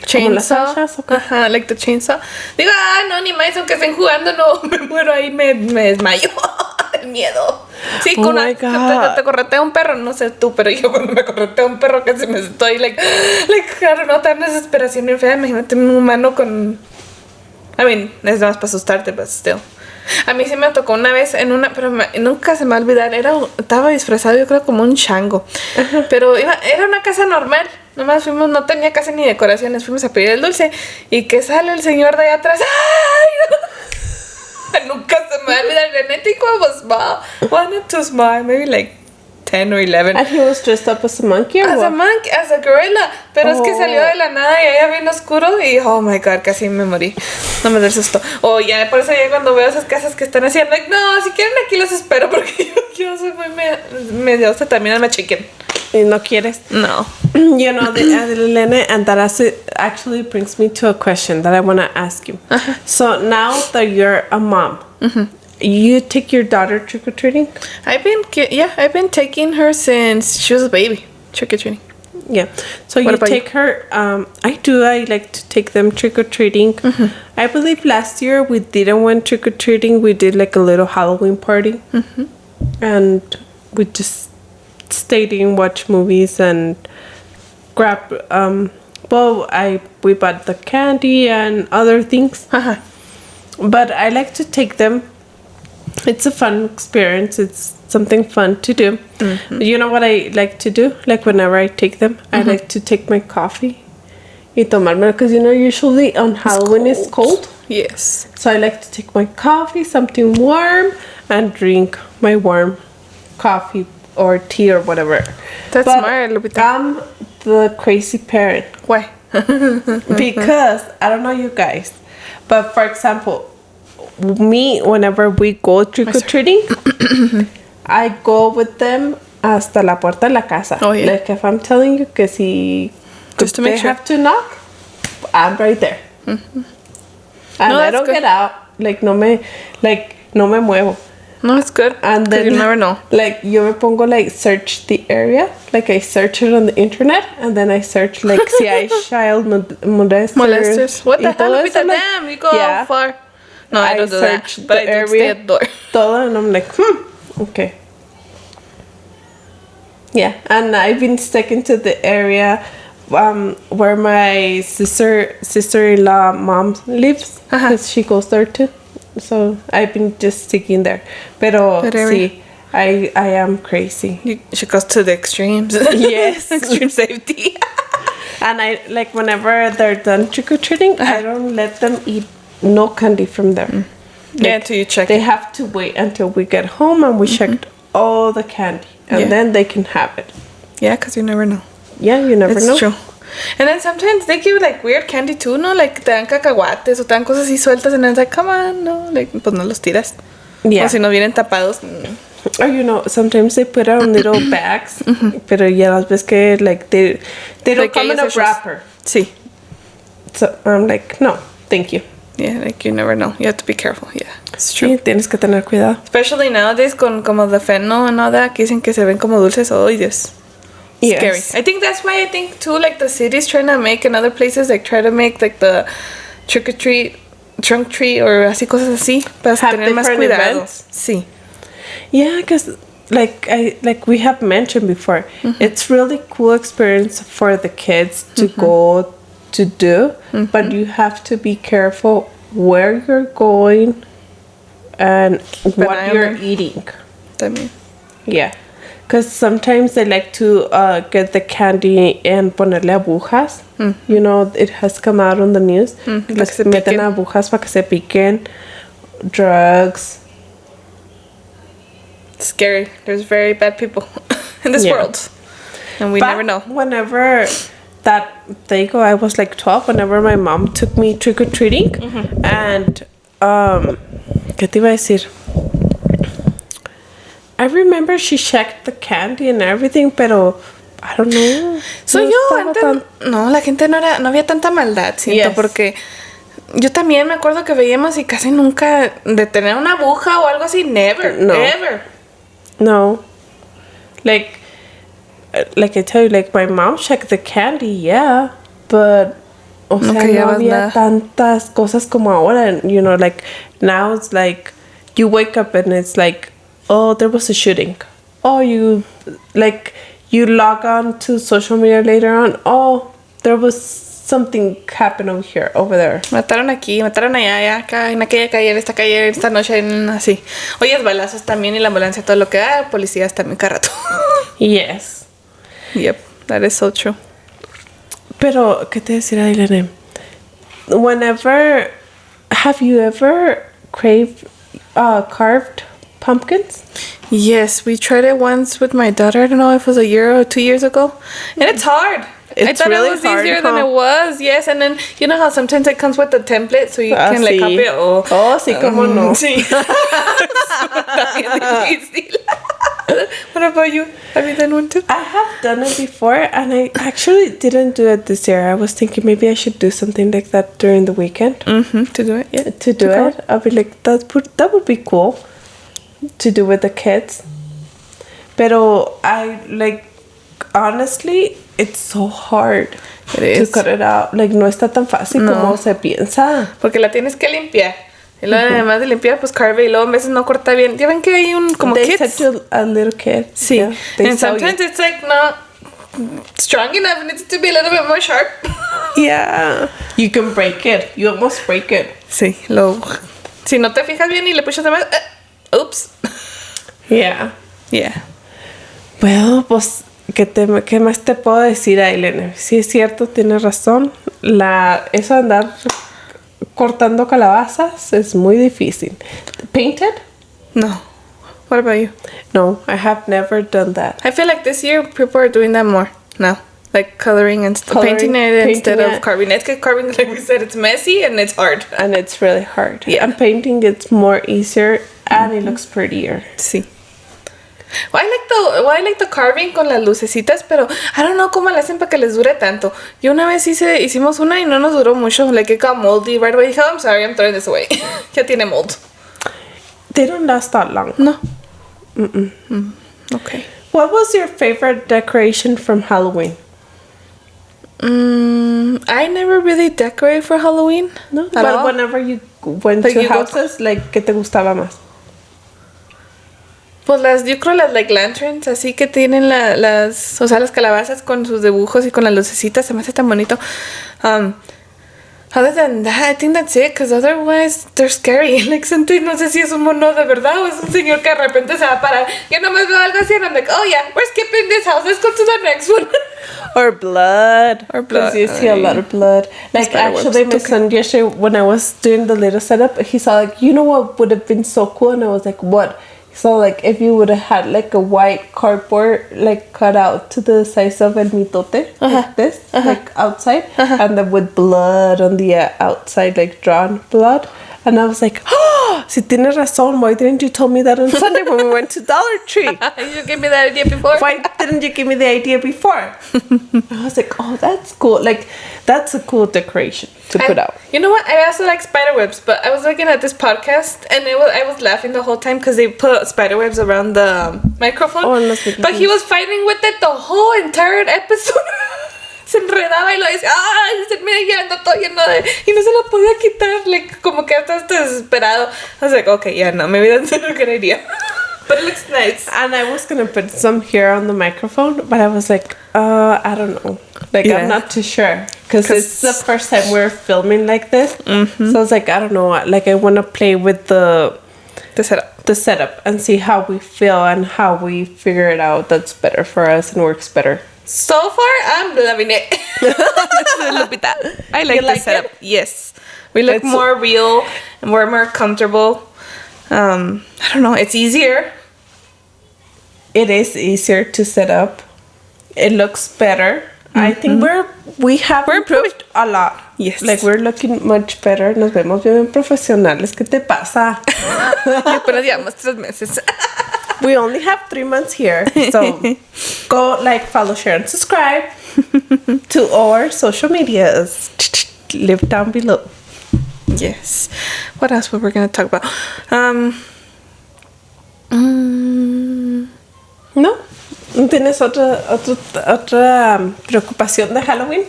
chainsaw. Ajá, like the chainsaw. Digo, no, ni más, aunque estén jugando, no, me muero ahí, me desmayo del miedo. Sí, Oh my God. Te corretea un perro, no sé tú, pero yo cuando me corretea un perro casi me estoy, like, I don't know, tan desesperación bien fea. Imagínate un humano con... I mean, es más para asustarte, but still. A mí sí me tocó una vez en una, pero nunca se me va a olvidar, estaba disfrazado yo creo como un chango, pero era una casa normal, nomás fuimos, no tenía casi ni decoraciones, fuimos a pedir el dulce y que sale el señor de allá atrás, ¡ay! Nunca se me va a olvidar, and I think I was small, wanted to smile, maybe like 10 or 11. And he was dressed up as a monkey or As what? a monkey, as a gorilla. Pero es que salió de la nada y allá bien oscuro y oh my god, casi me morí. No me da el susto. O ya, por eso ya cuando veo esas casas que están haciendo, like, no, si quieren aquí los espero porque yo soy muy medio también me chicken. ¿Y no quieres? No. You know, Adelene, and that actually brings me to a question that I want to ask you. So now that you're a mom, you take your daughter trick-or-treating? I've been taking her since she was a baby, trick-or-treating. Yeah. So you take her, I like to take them trick-or-treating. I believe last year we didn't went trick-or-treating. We did like a little Halloween party. And we just stayed in, watch movies and grab, we bought the candy and other things. But I like to take them. It's a fun experience. It's something fun to do. You know what I like to do? Like whenever I take them, I like to take my coffee y tomármelo, because you know usually on Halloween it's cold. Yes. So I like to take my coffee, something warm, and drink my warm coffee or tea or whatever. That's smart, Lupita. I'm the crazy parent. Why? Because I don't know you guys, but for example, me, whenever we go trick-or-treating, I go with them hasta la puerta de la casa. Oh, yeah. Like if I'm telling you que si just to make they sure. have to knock, I'm right there. And I don't get out. Like no me muevo. No, it's good. And then you never know. Like yo me pongo like search the area. Like I search it on the internet, and then I search like si hay child molesters. What the hell, Lupita? Damn, you go far. No, I don't do that. But I do stay at the door. Todo, and I'm like, okay. Yeah, and I've been sticking to the area where my sister-in-law mom lives, because she goes there too. So I've been just sticking there. Pero sí, I am crazy. She goes to the extremes. Yes. Extreme safety. And I like whenever they're done trick-or-treating, I don't let them eat no candy from there. Yeah, until you check. They have to wait until we get home and we checked all the candy, and then they can have it. Yeah, because you never know. Yeah, you never know. It's true. And then sometimes they give like weird candy too, no? Like te dan cacahuates o te dan cosas así sueltas, and it's like, come on, no, like pues no los tiras. Yeah. O si no vienen tapados. Or you know, sometimes they put it on little bags, pero ya las ves que like they don't like come in a wrapper. Sí. So I'm like, no, thank you. Yeah, like you never know. You have to be careful. Yeah, it's true. Sí, tienes que tener cuidado. Especially nowadays con como the fentanyl and all that, que dicen que se ven como dulces. Oh, Dios. Yes. Scary. I think that's why I think too, like the cities trying to make and other places like try to make like the trunk or así cosas así para have tener más different cuidado. events. Sí. Yeah, because like we have mentioned before, it's really cool experience for the kids to go to do, but you have to be careful where you're going and what you're eating. También. Yeah, because sometimes they like to get the candy and ponerle agujas. You know, it has come out on the news. Les meten agujas para que se piquen. Drugs. Scary. There's very bad people in this world, and we never know. Whenever that day ago, I was like 12. Whenever my mom took me trick or treating, and ¿qué te iba a decir? I remember she checked the candy and everything, pero I don't know. So no, la gente no había tanta maldad, siento, porque yo también me acuerdo que veíamos y casi nunca de tener una aguja o algo así, never, ever. No. Like I tell you, like my mom checked the candy, yeah, but o sea, no había tantas cosas como ahora, and, you know, like now it's like you wake up and it's like, oh, there was a shooting. Oh, you log on to social media later on. Oh, there was something happened over there. Mataron aquí, mataron allá, acá, en aquella calle, en esta calle, esta noche, así. Oyes balazos también y la ambulancia, todo lo que da, policías también cada rato. Yes. Yep, that is so true. Pero, ¿qué te decía, Ailene? Have you ever carved pumpkins? Yes, we tried it once with my daughter. I don't know if it was a year or 2 years ago. And it's hard. I thought really it was hard, easier than it was. Yes, and then you know how sometimes it comes with a template so you can like copy it. Sí, cómo no. Sí. What about you? Have you done one too? I have done it before, and I actually didn't do it this year. I was thinking maybe I should do something like that during the weekend. To do it, yeah. To do it. I'll be like, that would be cool to do with the kids. Pero honestly, it's so hard to cut it out. Like, no está tan fácil como se piensa. Porque la tienes que limpiar. Y luego, además de limpiar, pues carve. Y luego a veces no corta bien. Ya ven que hay como they kits. They set a little kit. Sí. Yeah, and sometimes it's like not strong enough. It needs to be a little bit more sharp. Yeah. You can break it. You almost break it. Sí. Si no te fijas bien y le puchas de más... oops. Yeah. Yeah. Well, pues... ¿Qué más te puedo decir, Ailene? Sí, es cierto, tienes razón. Eso de andar cortando calabazas es muy difícil. Painted? No. What about you? No, I have never done that. I feel like this year people are doing that more now. Like coloring and painting it instead of carving. It's carving, like we said, it's messy and it's hard. And it's really hard. Yeah. And painting, it's more easier and it looks prettier. Sí. Well, I like the carving con las lucecitas, pero I don't know cómo le hacen para que les dure tanto. Yo una vez hicimos una y no nos duró mucho. Like it got moldy right away. Dije, I'm sorry, I'm throwing this away. Ya tiene mold. They don't last that long. No. Okay. What was your favorite decoration from Halloween? I never really decorate for Halloween. No, but all. Whenever you went to houses, like, ¿qué te gustaba más? Pues yo creo las like lanterns, así que tienen las calabazas con sus dibujos y con las lucecitas, se me hace tan bonito. Other than that, I think that's it, because otherwise they're scary. Like, sometimes no sé si es un mono de verdad o es un señor que de repente se va a parar. Yo nomás veo algo así and I'm like, oh yeah, we're skipping this house, let's go to the next one. Or blood. Because you see a lot of blood. Like, actually, my son yesterday, when I was doing the little setup, he saw, like, you know what would have been so cool? And I was like, what? So, like, if you would have had, like, a white cardboard, like, cut out to the size of el mitote, like this, like, outside, and then with blood on the outside, like, drawn blood. And I was like, oh, si tienes razón, why didn't you tell me that on Sunday when we went to Dollar Tree? You gave me that idea before. Why didn't you give me the idea before? I was like, oh, that's cool. Like, that's a cool decoration to put out. You know what? I also like spider webs, but I was looking at this podcast and I was laughing the whole time because they put spider webs around the microphone. Oh, but he was fighting with it the whole entire episode. Se enredaba y lo decía, se termina llevando todo lleno de... Y no se lo podía quitar, like, como que hasta desesperado. I was like, okay, yeah, no, maybe that's not a good idea. But it looks nice. And I was gonna put some here on the microphone, but I was like, I don't know. Like, yeah. I'm not too sure. Because it's the first time we're filming like this. Mm-hmm. So I was like, I don't know. Like, I want to play with the setup and see how we feel and how we figure it out that's better for us and works better. So far, I'm loving it. Lupita. I like the setup. It? Yes. We look more real and we're more comfortable. I don't know. It's easier. It is easier to set up. It looks better. Mm-hmm. I think we're improved a lot. Yes. Like, we're looking much better. Nos vemos bien profesionales. ¿Qué te pasa? Apenas llevamos 3 meses. We only have 3 months here. So, go like, follow, share, and subscribe to our social medias. Live down below. Yes. What else were we going to talk about? ¿No? ¿Tienes otra preocupación de Halloween?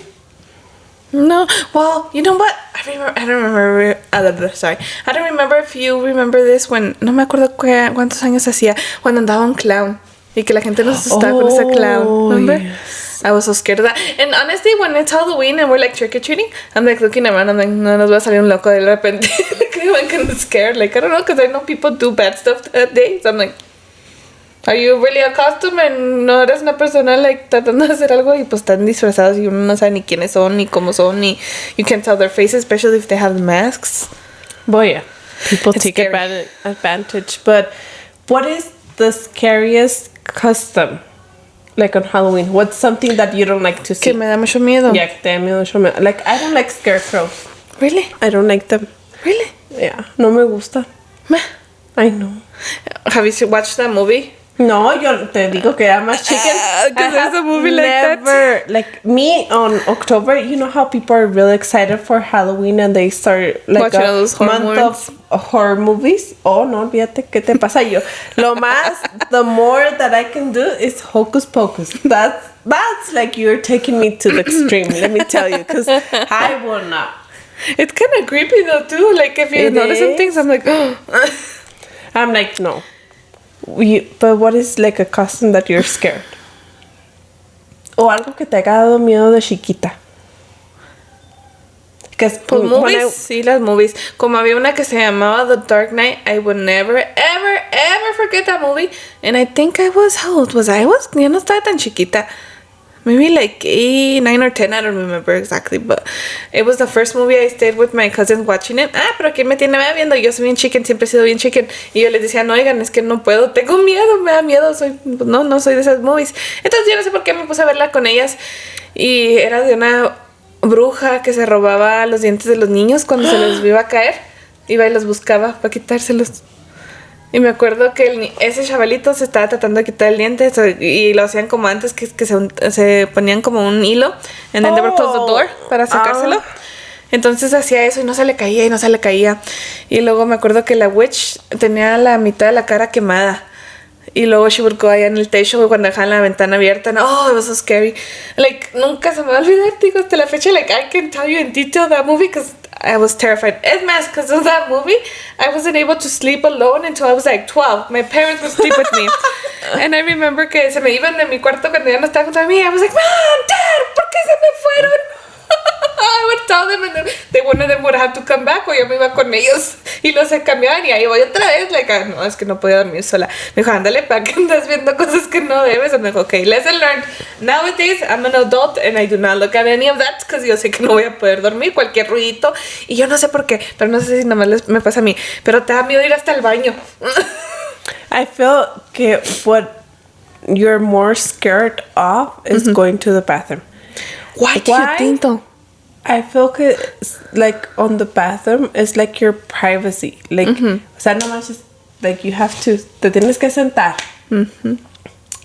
No. Well, you know what? I don't remember. Sorry. I don't remember if you remember this when... No me acuerdo cuántos años hacía. Cuando andaba un clown. Y que la gente nos asustaba con ese clown. Remember? Yes. I was so scared of that. And honestly, when it's Halloween and we're like trick-or-treating, I'm like looking around. I'm like, no, nos va a salir un loco de repente. Like, I'm kind of scared. Like, I don't know, because I know people do bad stuff that day. So I'm like... Are you really a costume? And no eres una persona like tratando de hacer algo y pues están disfrazados y uno no sabe ni quiénes son ni cómo son ni you can't tell their faces, especially if they have masks. Boy, yeah. People take advantage. But what is the scariest costume like on Halloween? What's something that you don't like to see? Que me da mucho miedo. Yeah, que te da mucho miedo. Like, I don't like scarecrows. Really? I don't like them. Really? Yeah, no me gusta. Meh. I know. Have you watched that movie? No, yo te digo que I'm a chicken. Because there's a movie like that. Like, me on October, you know how people are really excited for Halloween and they start like watching a those month of horror movies. Oh, no, olvídate, ¿qué te pasa yo? The more that I can do is hocus pocus. That's like you're taking me to the extreme, let me tell you, because I will not. It's kind of creepy though, too. Like, if you notice some things, I'm like, oh. I'm like, no. But what is like a costume that you're scared? O algo que te haya dado miedo de chiquita. Because pues movies, sí, las movies. Como había una que se llamaba The Dark Knight, I would never, ever forget that movie. And I think how old was I? Yo no estaba tan chiquita. Maybe like 8, 9 or 10, I don't remember exactly, but it was the first movie I stayed with my cousins watching it. Pero ¿quién me tiene viendo? Yo soy bien chicken, siempre he sido bien chicken. Y yo les decía, no, oigan, es que no puedo, tengo miedo, me da miedo, no soy de esas movies. Entonces yo no sé por qué me puse a verla con ellas. Y era de una bruja que se robaba los dientes de los niños cuando se les iba a caer. Iba y los buscaba para quitárselos. Y me acuerdo que ese chavalito se estaba tratando de quitar el diente y lo hacían como antes, que se ponían como un hilo and then they would close the door para sacárselo. Entonces hacía eso y no se le caía. Y luego me acuerdo que la witch tenía la mitad de la cara quemada. Y luego she would go allá en el techo cuando dejaban la ventana abierta. Oh, it was so scary. Like, nunca se me va a olvidar, digo, hasta la fecha. Like, I can tell you in detail that movie because I was terrified. Es más, because of that movie, I wasn't able to sleep alone until I was like 12. My parents would sleep with me. And I remember que se me iban de mi cuarto cuando ya no estaban junto a mí. I was like, Mom, Dad, ¿por qué se me fueron? I would tell them and then one of them would have to come back o yo me iba con ellos y los se cambiaban y ahí voy otra vez. Like, no, es que no podía dormir sola. Me dijo, ándale, ¿para qué andas viendo cosas que no debes? Y me dijo, okay, lesson learned. Nowadays, I'm an adult and I do not look at any of that because yo sé que no voy a poder dormir, cualquier ruidito. Y yo no sé por qué, pero no sé si nada más me pasa a mí. Pero te da miedo ir hasta el baño. I feel que what you're more scared of is going to the bathroom. Why do you think though? I feel que like on the bathroom it's like your privacy. Like, o sea, no más es like you have to, te tienes que sentar.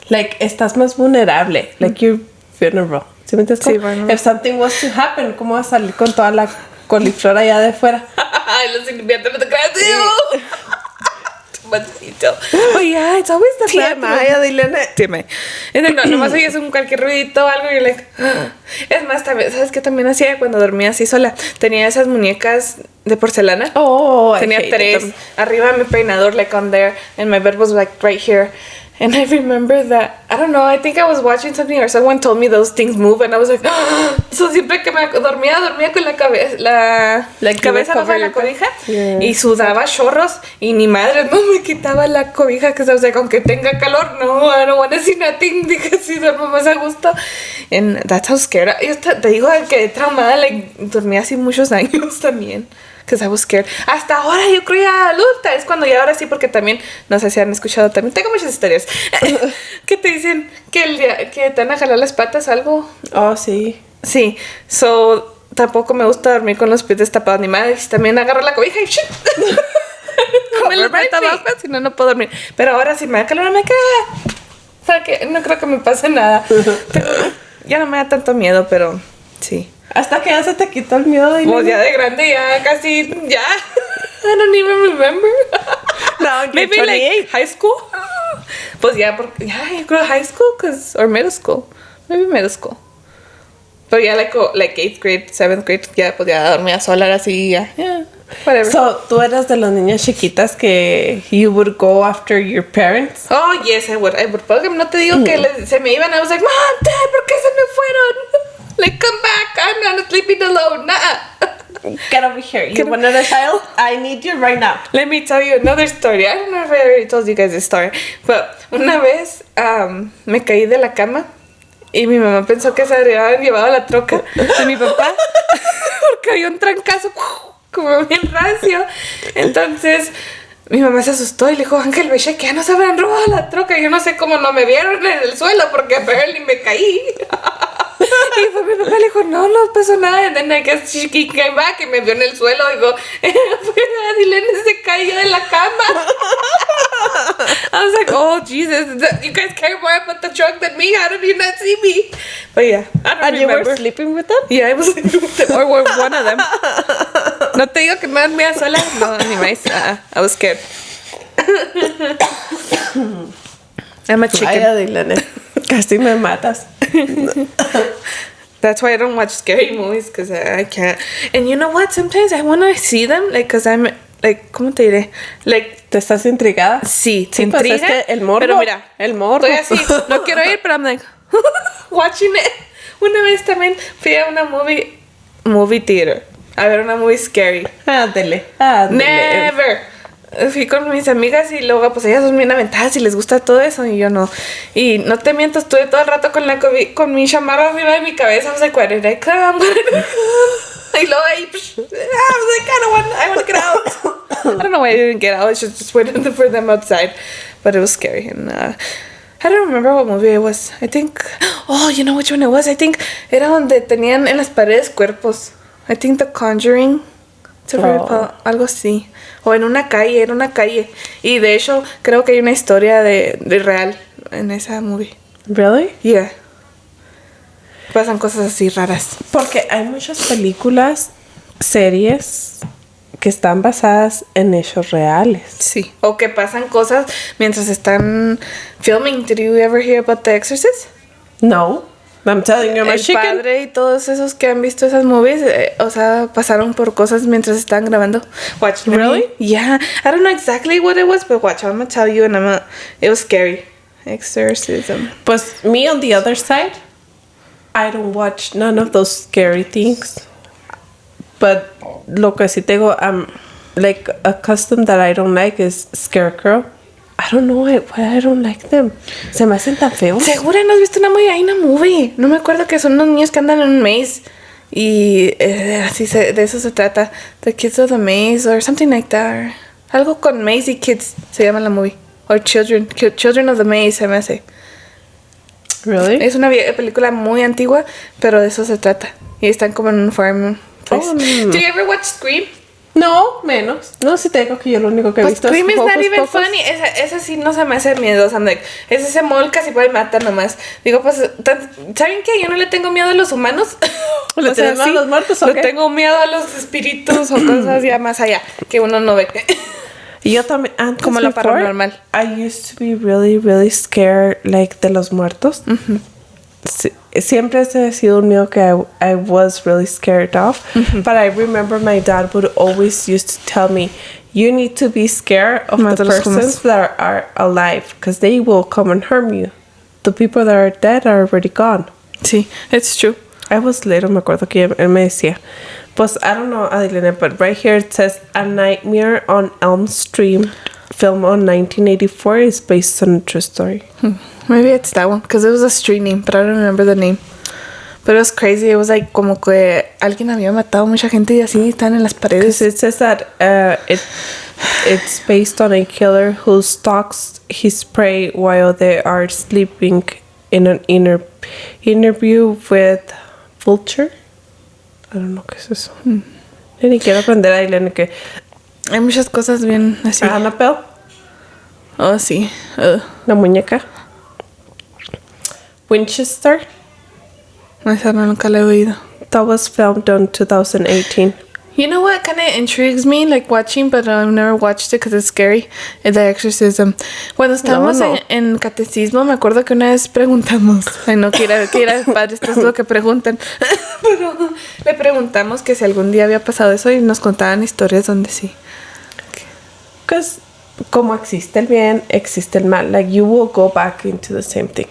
Like, estás más vulnerable. Like, you're vulnerable. ¿Sí me entiendes? Sí, bueno. If something was to happen, ¿cómo vas a salir con toda la coliflor allá de fuera? Ay, los inviernos no te creas, tío. much detail. But yeah, it's always the TMI, Adilene. TMI. And then, nomás oyes cualquier ruidito o algo y you're like... Es más, también, ¿sabes qué también hacía cuando dormía así sola? Tenía esas muñecas de porcelana. Oh, tenía 3. Arriba mi peinador, like on there. And my bed was like right here. And I remember that, I don't know, I think I was watching something or someone told me those things move and I was like, so siempre que me dormía con la cabeza bajo la cobija y sudaba chorros y ni madre, no me quitaba la cobija, que o sea, aunque tenga calor, no, I don't want to see nothing, dije, sí, duermo más a gusto. And that's how scared, yo te digo que traumada, like, dormía así muchos años también. Because I was scared. Hasta ahora yo creo ya adulta. Es cuando ya ahora sí, porque también, no sé si han escuchado también. Tengo muchas historias. Que te dicen que te van a jalar las patas o algo. Oh, sí. Sí. So, tampoco me gusta dormir con los pies destapados ni madre. También agarro la cobija y shit. Me los meto abajo, si no, no puedo dormir. Pero ahora sí me da calor, me queda. O sea, que no creo que me pase nada. Pero, ya no me da tanto miedo, pero sí. Hasta que ya se te quitó el miedo. Pues ya de grande, ya casi, ya. I don't even remember. No, maybe 28. Like high school. Pues ya, porque, ya, yo creo high school, or middle school. Maybe middle school. Pero ya, like 8th grade, 7th grade, ya, pues ya dormía sola así, ya. Yeah, whatever. So, ¿tú eras de las niñas chiquitas que you would go after your parents? Oh, yes, I would. Porque no te digo que se me iban, I was like, Mom, Dad, ¿por qué se me fueron? Like, come back, I'm not sleeping alone, nah. Get over here. You wanted a child? I need you right now. Let me tell you another story. I don't know if I already told you guys this story. But una vez me caí de la cama y mi mamá pensó que se habían llevado la troca de mi papá porque había un trancazo como bien racio. Entonces mi mamá se asustó y le dijo, Ángel, ve que ya no se habrán robado la troca. Y yo no sé cómo no me vieron en el suelo porque ni me caí. Y pues mi papá le dijo, no pasó nada. And then I guess she came back y me vio en el suelo. Y digo, Adilene se cayó de la cama. I was like, oh, Jesus. You guys care more about the truck than me. How did you not see me? But yeah, I don't remember. And you were sleeping with them? Yeah, I was sleeping with them. Or one of them. No te digo que me dormía sola. No, anyways, I was scared. I'm a chicken. Ay, Adilene. Casi me matas. That's why I don't watch scary movies, because I can't. And you know what? Sometimes I want to see them, like, because I'm, like, ¿cómo te diré? Like, ¿te estás intrigada? Sí, te intriga. Pues es que el morbo. Pero mira, el morbo. Estoy así, no quiero ir, pero I'm like, watching it. Una vez también fui a una movie theater. A ver una movie scary. Ándele. Never. Fui con mis amigas y luego pues ellas son bien aventadas y les gusta todo eso y yo no. Y no te miento, estuve todo el rato con mi chamarra arriba de mi cabeza. I was like, where did I come? Y luego ahí, I was like, I want to get out. I don't know why I didn't get out. I just waited for them outside. But it was scary. And I don't remember what movie it was. I think, oh, you know which one it was? I think era donde tenían en las paredes cuerpos. I think The Conjuring. Algo así. O era una calle. Y de hecho, creo que hay una historia de real en esa movie. ¿Really? Yeah. Pasan cosas así raras. Porque hay muchas películas, series que están basadas en hechos reales. Sí. O que pasan cosas mientras están filming. Did you ever hear about The Exorcist? No. I'm telling you, my chicken. El padre y todos esos que han visto esas movies, o sea, pasaron por cosas mientras estaban grabando. Watch. Really? Yeah. I don't know exactly what it was, but watch. I'm gonna tell you, and it was scary. Exorcism. Pues me on the other side, I don't watch none of those scary things. But lo que sí tengo, like a custom that I don't like is scarecrow. I don't know why I don't like them. Se me hacen tan feos. Segura no has visto una movie. No me acuerdo que son unos niños que andan en un maze. Y así de eso se trata. The Kids of the Maze or something like that. Algo con Maze y Kids se llama la movie. Or Children of the Maze se me hace. Really? Es una película muy antigua, pero de eso se trata. Y están como en un farm place. Do you ever watch Scream? No, menos. No, sí tengo que yo lo único que he visto Scream es not even funny. Esa sí no se me hace miedosa. I'm like, es ese Molcas y puede matar nomás. Digo, pues, ¿saben qué? Yo no le tengo miedo a los humanos. ¿Le tienes miedo a los muertos o qué? Le tengo miedo a los espíritus o cosas ya más allá que uno no ve. Yo también, antes como la paranormal. I used to be really, really scared, like, de los muertos. Siempre ese ha sido un miedo que I was really scared of. But I remember my dad would always used to tell me, you need to be scared of the persons that are alive, because they will come and harm you. The people that are dead are already gone. Sí, it's true. I was little, me acuerdo que él me decía, pues, I don't know, Adilene, but right here it says, A Nightmare on Elm Street, film on 1984, is based on a true story. Maybe it's that one, because it was a street name, but I don't remember the name. But it was crazy. It was like como que alguien había matado a mucha gente y así están en las paredes. It says that it's based on a killer who stalks his prey while they are sleeping in an interview with Vulture. I don't know qué es eso. Ni quiero aprender a Aileen que hay muchas cosas bien así. Annabelle. Oh, sí. La muñeca. Winchester. Esa no, nunca la he oído. That was filmed in 2018. You know what kind of intrigues me, like watching, but I've never watched it because it's scary, is The Exorcism. Cuando estábamos en catecismo, me acuerdo que una vez preguntamos, ay no, que era padre, esto es lo que preguntan, pero le preguntamos que si algún día había pasado eso y nos contaban historias donde sí. Because como existe el bien, existe el mal. Like, you will go back into the same thing.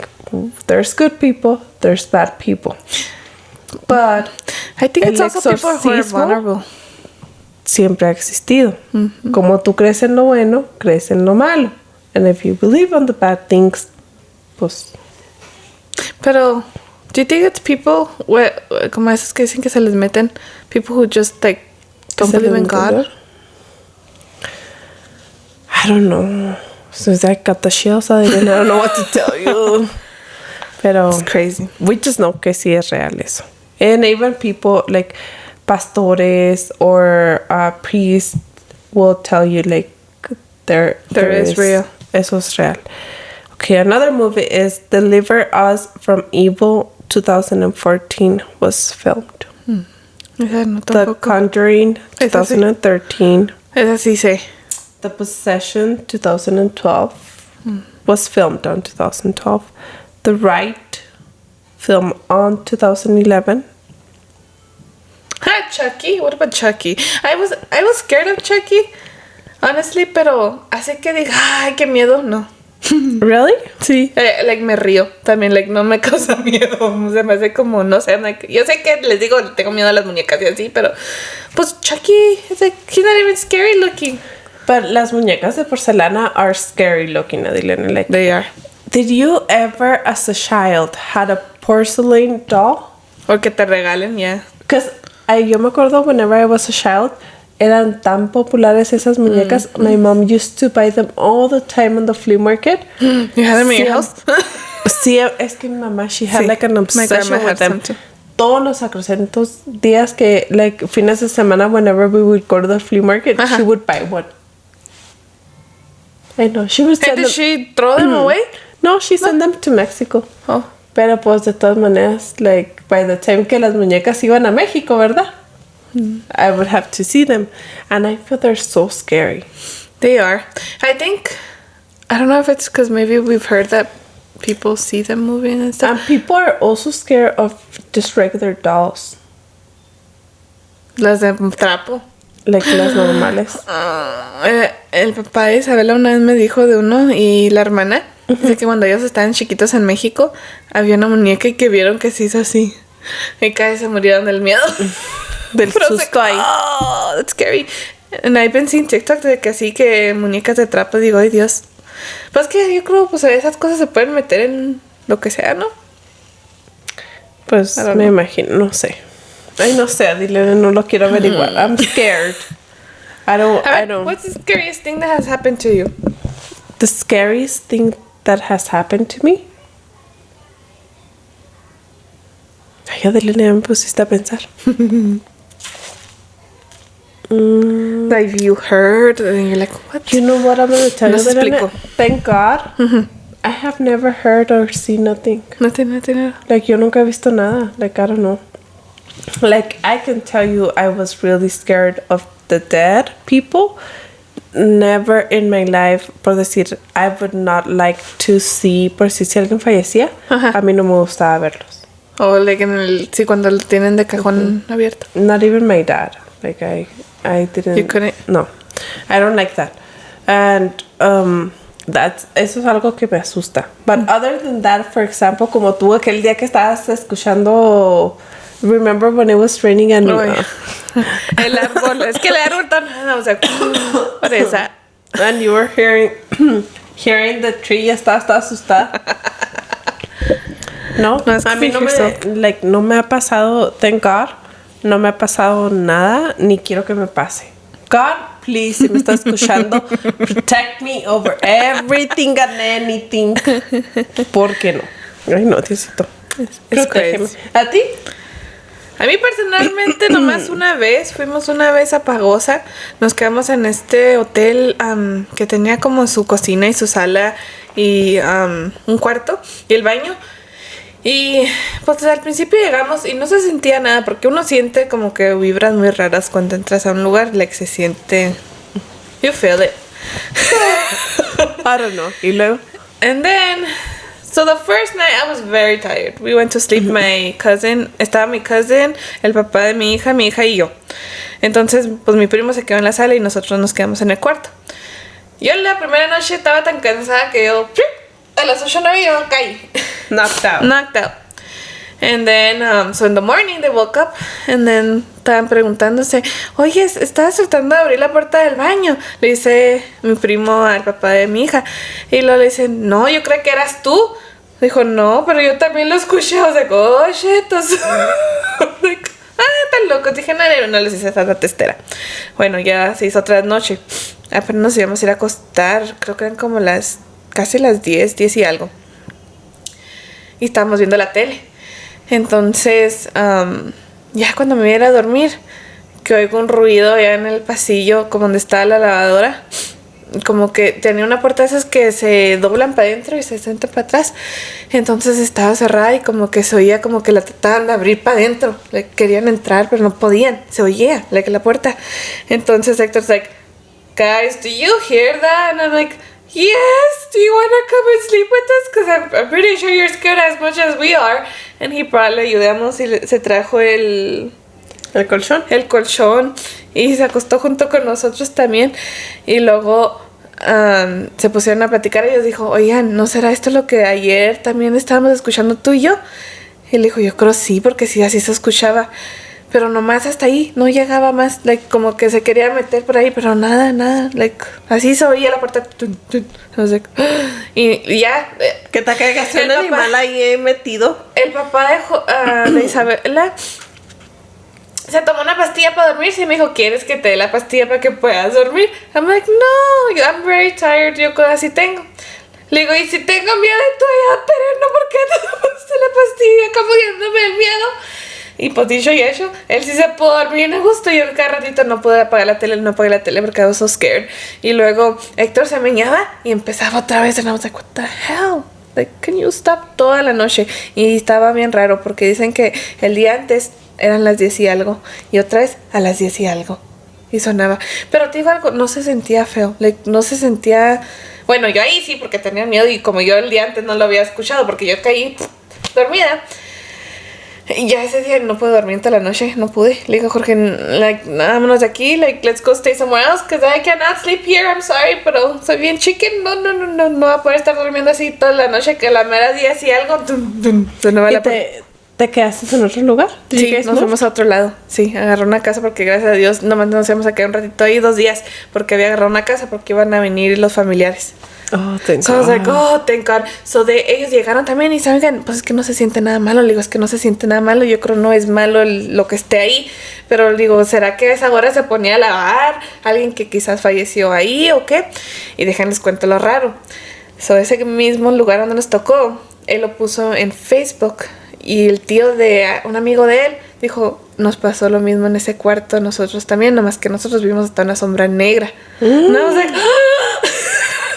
There's good people, there's bad people. But I think it's also people who are vulnerable. Siempre ha existido. Como tú crees en lo bueno, crees en lo malo. And if you believe on the bad things, pues. Pero, do you think it's people, como esos que dicen que se les meten, people who just like don't believe in God? I don't know. Since I got the chills, I don't know what to tell you. Pero it's crazy. We just know que sí es real eso. And even people like pastores or priests will tell you like there is real. Eso es real. Okay, another movie is Deliver Us from Evil 2014 was filmed. The Conjuring 2013. Esa sí sé. The Possession 2012 was filmed on 2012. The Right film on 2011. Chucky. What about Chucky? I was scared of Chucky, honestly, pero hace que diga, ay, qué miedo, no. Really? Sí. Like me río también, like no me causa miedo. Se me hace como, no sé, like, yo sé que les digo, tengo miedo a las muñecas y así, pero pues Chucky, it's like, he's not even scary looking. But las muñecas de porcelana are scary looking, Adilene. Like, they are. Did you ever, as a child, had a porcelain doll? O que te regalen, yeah. Because yo me acuerdo whenever I was a child, eran tan populares esas muñecas. My mom used to buy them all the time on the flea market. You had them in your house? Sí, es que mi mamá, she had like an obsession with them. Todos los sacrosantos días que, like, fines de semana, whenever we would go to the flea market, she would buy one. I know, she would send them. Did she throw them away? No, she sent them to Mexico. Oh. Pero pues de todas maneras, like, by the time que las muñecas iban a México, ¿verdad? I would have to see them. And I feel they're so scary. They are. I don't know if it's because maybe we've heard that people see them moving and stuff. And people are also scared of just regular dolls. Las de trapo. Like las normales. El papá de Isabela una vez me dijo de uno y la hermana dice que cuando ellos estaban chiquitos en México había una muñeca y que vieron que se hizo así. Y casi se murieron del miedo. Del susto ahí. Oh, that's scary. And I've been seeing TikTok de que así que muñecas de trapo. Digo, ay Dios. Pues que yo creo pues esas cosas se pueden meter en lo que sea, ¿no? Pues me imagino, no sé. Ay, no sé, dile, no lo quiero averiguar. I'm scared. I don't. What's the scariest thing that has happened to you? The scariest thing that has happened to me? Ay, Adelina, me pusiste a pensar. Like you heard and you're like, what? You know what I'm going to tell you, Adelina? Thank God. I have never heard or seen nothing. Nothing. Like, yo nunca he visto nada. Like, I don't know. Like, I can tell you I was really scared of the dead people. never in my life, por decir, I would not like to see, por si alguien fallecía, a mí no me gustaba verlos. O like sí, cuando lo tienen de cajón abierto. Not even my dad. Like I didn't. You couldn't? No, I don't like that. And eso es algo que me asusta. But other than that, for example, como tú aquel día que estabas escuchando, remember when it was raining and el árbol, es que el árbol tan, o sea, por esa. And you were hearing the tree, ya estaba asustada. No, a mí no me ha pasado, thank God, no me ha pasado nada, ni quiero que me pase. God, please, si me está escuchando, protect me over everything and anything. ¿Por qué no? Ay, no, Diosito. Protégeme. ¿A ti? A mí personalmente nomás fuimos una vez a Pagosa, nos quedamos en este hotel que tenía como su cocina y su sala y un cuarto y el baño. Y pues al principio llegamos y no se sentía nada porque uno siente como que vibras muy raras cuando entras a un lugar, like se siente, you feel it. I don't know. Y luego, and then so the first night I was very tired. We went to sleep. Estaba mi cousin, el papá de mi hija y yo. Entonces pues mi primo se quedó en la sala y nosotros nos quedamos en el cuarto. Yo la primera noche estaba tan cansada que yo a las 8:09 yo caí. Knocked out. And then, so in the morning they woke up and then estaban preguntándose, oye, ¿estabas tratando de abrir la puerta del baño? Le dice mi primo al papá de mi hija. Y luego le dice, no, yo creo que eras tú. Dijo, no, pero yo también lo escuché. O sea, oh, shit. Like, tan loco. Dije, no les hice tanta testera. Bueno, ya se hizo otra noche. Apenas nos íbamos a ir a acostar. Creo que eran como casi las 10 y algo. Y estábamos viendo la tele. Entonces, ya cuando me iba a dormir, que oigo un ruido allá en el pasillo, como donde estaba la lavadora. Como que tenía una puerta de esas que se doblan para adentro y se centran para atrás. Entonces estaba cerrada y como que se oía como que la trataban de abrir para adentro. Querían entrar, pero no podían. Se oía la puerta. Entonces Héctor's like, guys, do you hear that? And I'm like, yes, do you want to come and sleep with us? Because I'm pretty sure you're scared as much as we are. And he probably le ayudamos y se trajo el colchón. El colchón. Y se acostó junto con nosotros también. Y luego se pusieron a platicar y ellos dijo, oigan, ¿no será esto lo que ayer también estábamos escuchando tú y yo? Y él dijo, yo creo sí, porque sí, así se escuchaba. Pero nomás hasta ahí, no llegaba más, como que se quería meter por ahí, pero nada, así se oía la puerta. Y ya. Que te caigas un animal ahí metido. El papá de Isabela se tomó una pastilla para dormirse y me dijo, ¿quieres que te dé la pastilla para que puedas dormir? I'm like, no, I'm very tired, yo así tengo. Le digo, y si tengo miedo de tu hija, pero no, ¿por qué te tomaste la pastilla? Cambiándome el miedo. Y pues dicho y hecho, él sí se pudo dormir a gusto. Yo cada ratito no pude apagar la tele, porque I was so scared. Y luego Héctor se meñaba y empezaba otra vez. And I was like, what the hell? Like, can you stop? Toda la noche. Y estaba bien raro porque dicen que el día antes eran las 10 y algo. Y otra vez a las 10 y algo. Y sonaba. Pero te digo algo, no se sentía feo. No se sentía... Bueno, yo ahí sí porque tenía miedo. Y como yo el día antes no lo había escuchado porque yo caí dormida. Y ya ese día no pude dormir toda la noche, no pude. Le digo a Jorge, vámonos de aquí, let's go stay somewhere else, because I cannot sleep here, I'm sorry, pero soy bien chicken, no voy a poder estar durmiendo así toda la noche, que a la mera día así algo, ¿Te quedaste en otro lugar? Sí, nos fuimos a otro lado, sí, agarré una casa porque gracias a Dios nomás nos íbamos a quedar un ratito ahí 2 días, porque había agarrado una casa porque iban a venir los familiares. Oh, thank God. So I was like, oh, thank God. So ellos llegaron también y saben, pues es que no se siente nada malo. Le digo, es que no se siente nada malo. Yo creo no es malo lo que esté ahí. Pero digo, ¿será que a esa hora se ponía a lavar? Alguien que quizás falleció ahí o qué. Y déjenles cuento lo raro. So ese mismo lugar donde nos tocó, él lo puso en Facebook. Y el tío de un amigo de él dijo, nos pasó lo mismo en ese cuarto, nosotros también, nomás que nosotros vimos hasta una sombra negra. And I was like,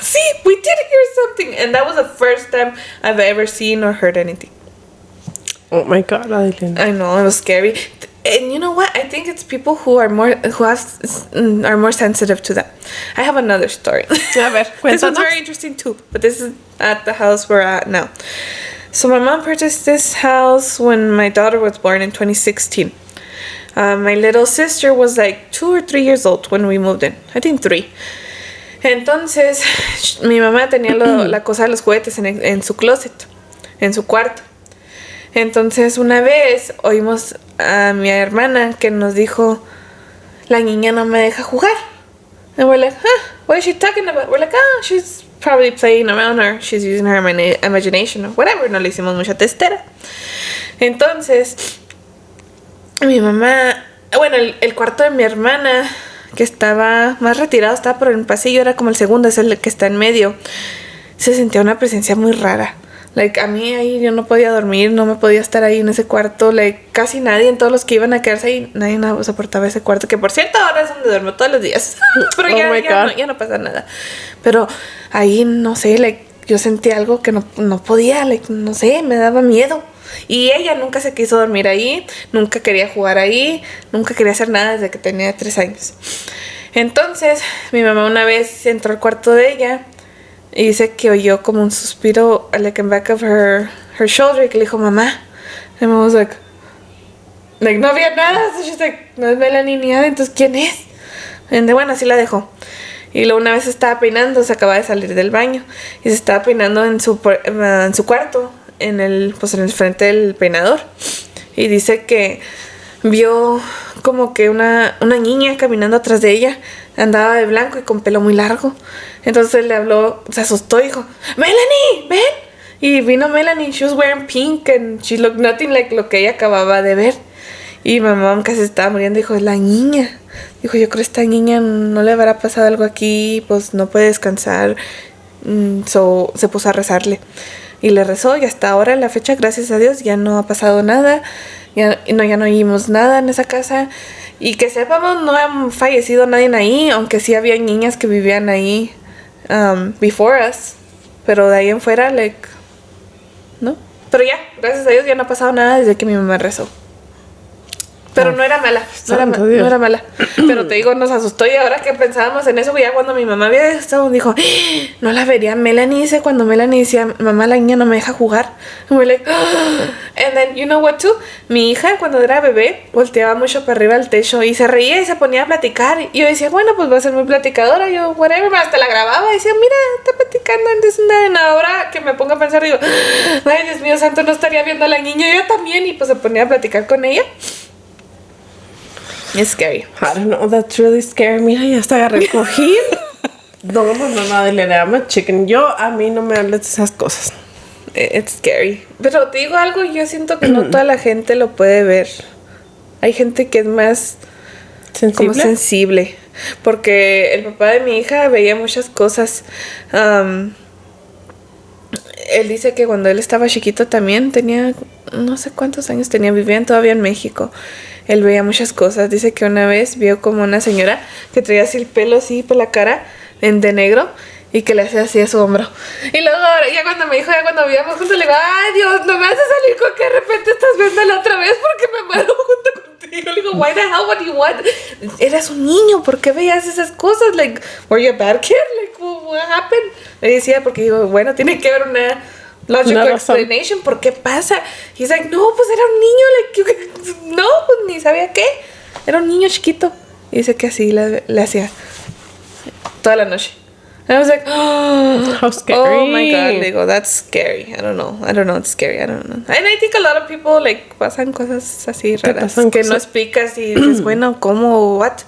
sí, we did hear something. And that was the first time I've ever seen or heard anything. Oh my God, Adelina. I know, it was scary. And you know what? I think it's people who are more sensitive to that. I have another story. A ver, this one's very interesting too, but this is at the house we're at now. So my mom purchased this house when my daughter was born in 2016. My little sister was like 2 or 3 years old when we moved in. I think 3. Entonces, mi mamá tenía la cosa de los juguetes en su closet, en su cuarto. Entonces, una vez oímos a mi hermana que nos dijo, la niña no me deja jugar. And we're like, what is she talking about? We're like, she's probably playing around or she's using her imagination or whatever. No le hicimos mucha testera. Entonces, mi mamá, bueno, el cuarto de mi hermana, que estaba más retirado, estaba por el pasillo, era como el segundo, es el que está en medio. Se sentía una presencia muy rara. Like, a mí ahí yo no podía dormir, no me podía estar ahí en ese cuarto. Like, casi nadie, en todos los que iban a quedarse ahí, nadie soportaba ese cuarto. Que por cierto, ahora es donde duermo todos los días. Pero ya no pasa nada. Pero ahí, no sé, like, yo sentí algo que no podía, like, no sé, me daba miedo. Y ella nunca se quiso dormir ahí, nunca quería jugar ahí, nunca quería hacer nada desde que tenía 3 años. Entonces, mi mamá una vez entró al cuarto de ella y dice que oyó como un suspiro, like in back of her shoulder, y que le dijo, mamá. And I was like, no había nada. So she's like, no es Melanie ni nada, entonces, ¿quién es? Y bueno, así la dejó. Y luego una vez se estaba peinando, se acaba de salir del baño, y se estaba peinando en su cuarto, en el frente del peinador. Y dice que vio como que una niña caminando atrás de ella. Andaba de blanco y con pelo muy largo. Entonces le habló, se asustó y dijo, Melanie, ven. Y vino Melanie, she was wearing pink and she looked nothing like lo que ella acababa de ver. Y mi mamá casi estaba muriendo, dijo, es la niña. Dijo, yo creo que esta niña no le habrá pasado algo aquí, pues no puede descansar. So se puso a rezarle. Y le rezó, y hasta ahora, en la fecha, gracias a Dios, ya no ha pasado nada. Ya no oímos nada en esa casa. Y que sepamos, no ha fallecido nadie ahí, aunque sí había niñas que vivían ahí before us. Pero de ahí en fuera, like, ¿no? Pero ya, gracias a Dios, ya no ha pasado nada desde que mi mamá rezó. Pero no era mala, no era mala. Pero te digo, nos asustó, y ahora que pensábamos en eso, ya cuando mi mamá había estado, dijo, no la vería Melanie. Dice, cuando Melanie decía, mamá, la niña no me deja jugar. And we're like, and then, you know what too? Mi hija, cuando era bebé, volteaba mucho para arriba al techo y se reía y se ponía a platicar. Y yo decía, bueno, pues va a ser muy platicadora. Yo, whatever, hasta la grababa y decía, mira, está platicando. Entonces, ahora que me pongo a pensar, digo, ay, Dios mío santo, no estaría viendo a la niña. Yo también, y pues se ponía a platicar con ella. It's scary. I don't know, that's really scary. Mira, ya hasta agarré el cojín. No, dile, I'm a chicken. A mí no me hables de esas cosas. It's scary. Pero te digo algo, yo siento que no toda la gente lo puede ver. Hay gente que es más como sensible. Porque el papá de mi hija veía muchas cosas. Él dice que cuando él estaba chiquito también tenía, no sé cuántos años tenía, vivían todavía en México. Él veía muchas cosas. Dice que una vez vio como una señora que traía así el pelo así por la cara, de negro, y que le hacía así a su hombro. Y luego, ya cuando me dijo, ya cuando vivíamos juntos, le digo, ay Dios, no me haces salir con que de repente estás viéndola otra vez porque me muero junto contigo. Le digo, why the hell, what do you want? Eras un niño, ¿por qué veías esas cosas? Like, were you a bad kid? Like, what happened? Le decía, porque digo, bueno, tiene que haber una logical explanation, ¿por qué pasa? Y es like, no, pues era un niño, like, no, pues ni sabía qué. Era un niño chiquito. Y dice que así le hacía toda la noche. And I was like, oh, how scary. Oh my God, le digo, that's scary. I don't know, it's scary, I don't know. And I think a lot of people, like, pasan cosas así raras que no explicas y dices, bueno, ¿cómo? What?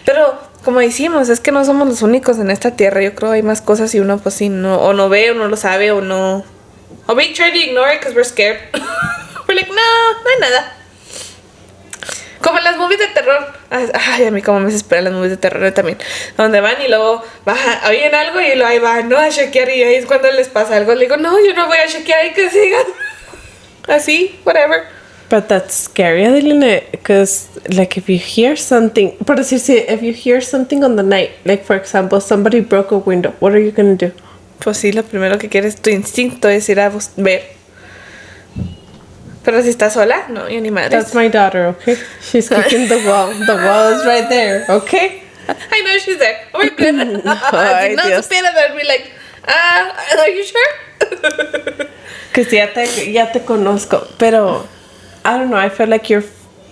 Pero, como decimos, es que no somos los únicos en esta tierra. Yo creo hay más cosas y uno, pues sí, no, o no ve, o no lo sabe, o no. Or we try to ignore it because we're scared. We're like, no hay nada. Como en las movies de terror. Ay, a mí como me desesperan las movies de terror también. Donde van y luego oyen algo y luego ahí van, ¿no? A chequear, y ahí es cuando les pasa algo. Le digo, no, yo no voy a chequear y que sigan. Así, whatever. But that's scary, Adeline, because, like, if you hear something, por decir, if you hear something on the night, like, for example, somebody broke a window, what are you going to do? Pues sí, lo primero que quieres, tu instinto es ir a ver. Pero si está sola, no, yo ni madre. That's my daughter, okay? She's kicking the wall. The wall is right there, okay? I know she's there. We're good. Si no supiera, I'd be like, are you sure? Because ya te conozco. Pero, I don't know, I feel like your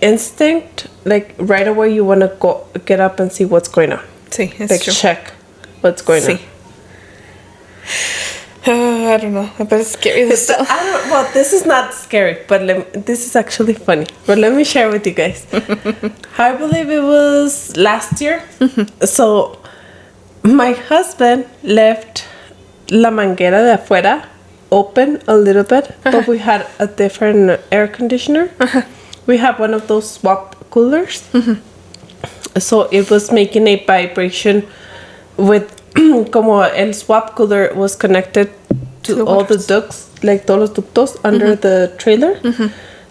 instinct, like right away you want to go get up and see what's going on. Sí, it's like true. Check what's going on. I don't know. But it's scary. Well, this is not scary, but this is actually funny. But let me share with you guys. I believe it was last year. So, my husband left la manguera de afuera open a little bit, but we had a different air conditioner. We have one of those swap coolers. So, it was making a vibration with como el swap cooler was connected to all the ducts, like todos los ductos under the trailer.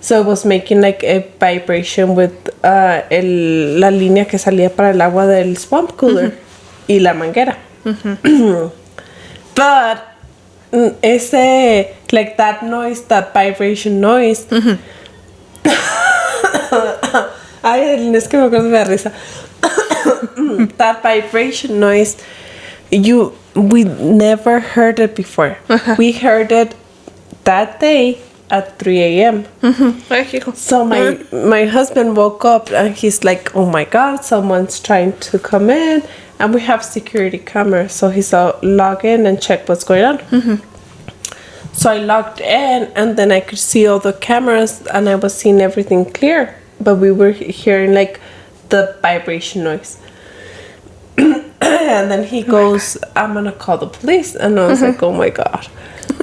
So it was making like a vibration with la línea que salía para el agua del swamp cooler y la manguera. But ese, like that noise, that vibration noise. Ay, es que me acuerdo de la risa. That vibration noise, we never heard it before. We heard it that day at 3 a.m. So my husband woke up and he's like, oh my God, someone's trying to come in. And we have security cameras, so he saw log in and check what's going on. So I logged in and then I could see all the cameras and I was seeing everything clear. But we were hearing like the vibration noise. And then he goes, I'm gonna call the police. And I was like, oh my God.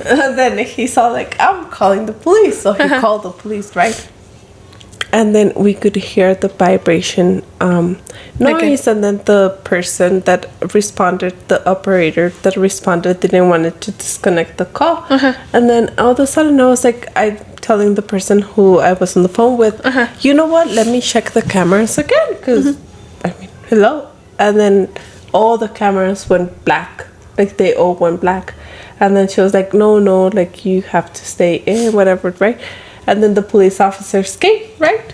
And then he saw like, I'm calling the police. So he called the police, right? And then we could hear the vibration noise. And then the person that responded, the operator that responded, didn't want to disconnect the call. And then all of a sudden I was like, I'm telling the person who I was on the phone with, you know what, let me check the cameras again. Because, I mean, hello. And then all the cameras went black. Like they all went black. And then she was like, no, like you have to stay in, whatever, right? And then the police officers came, right?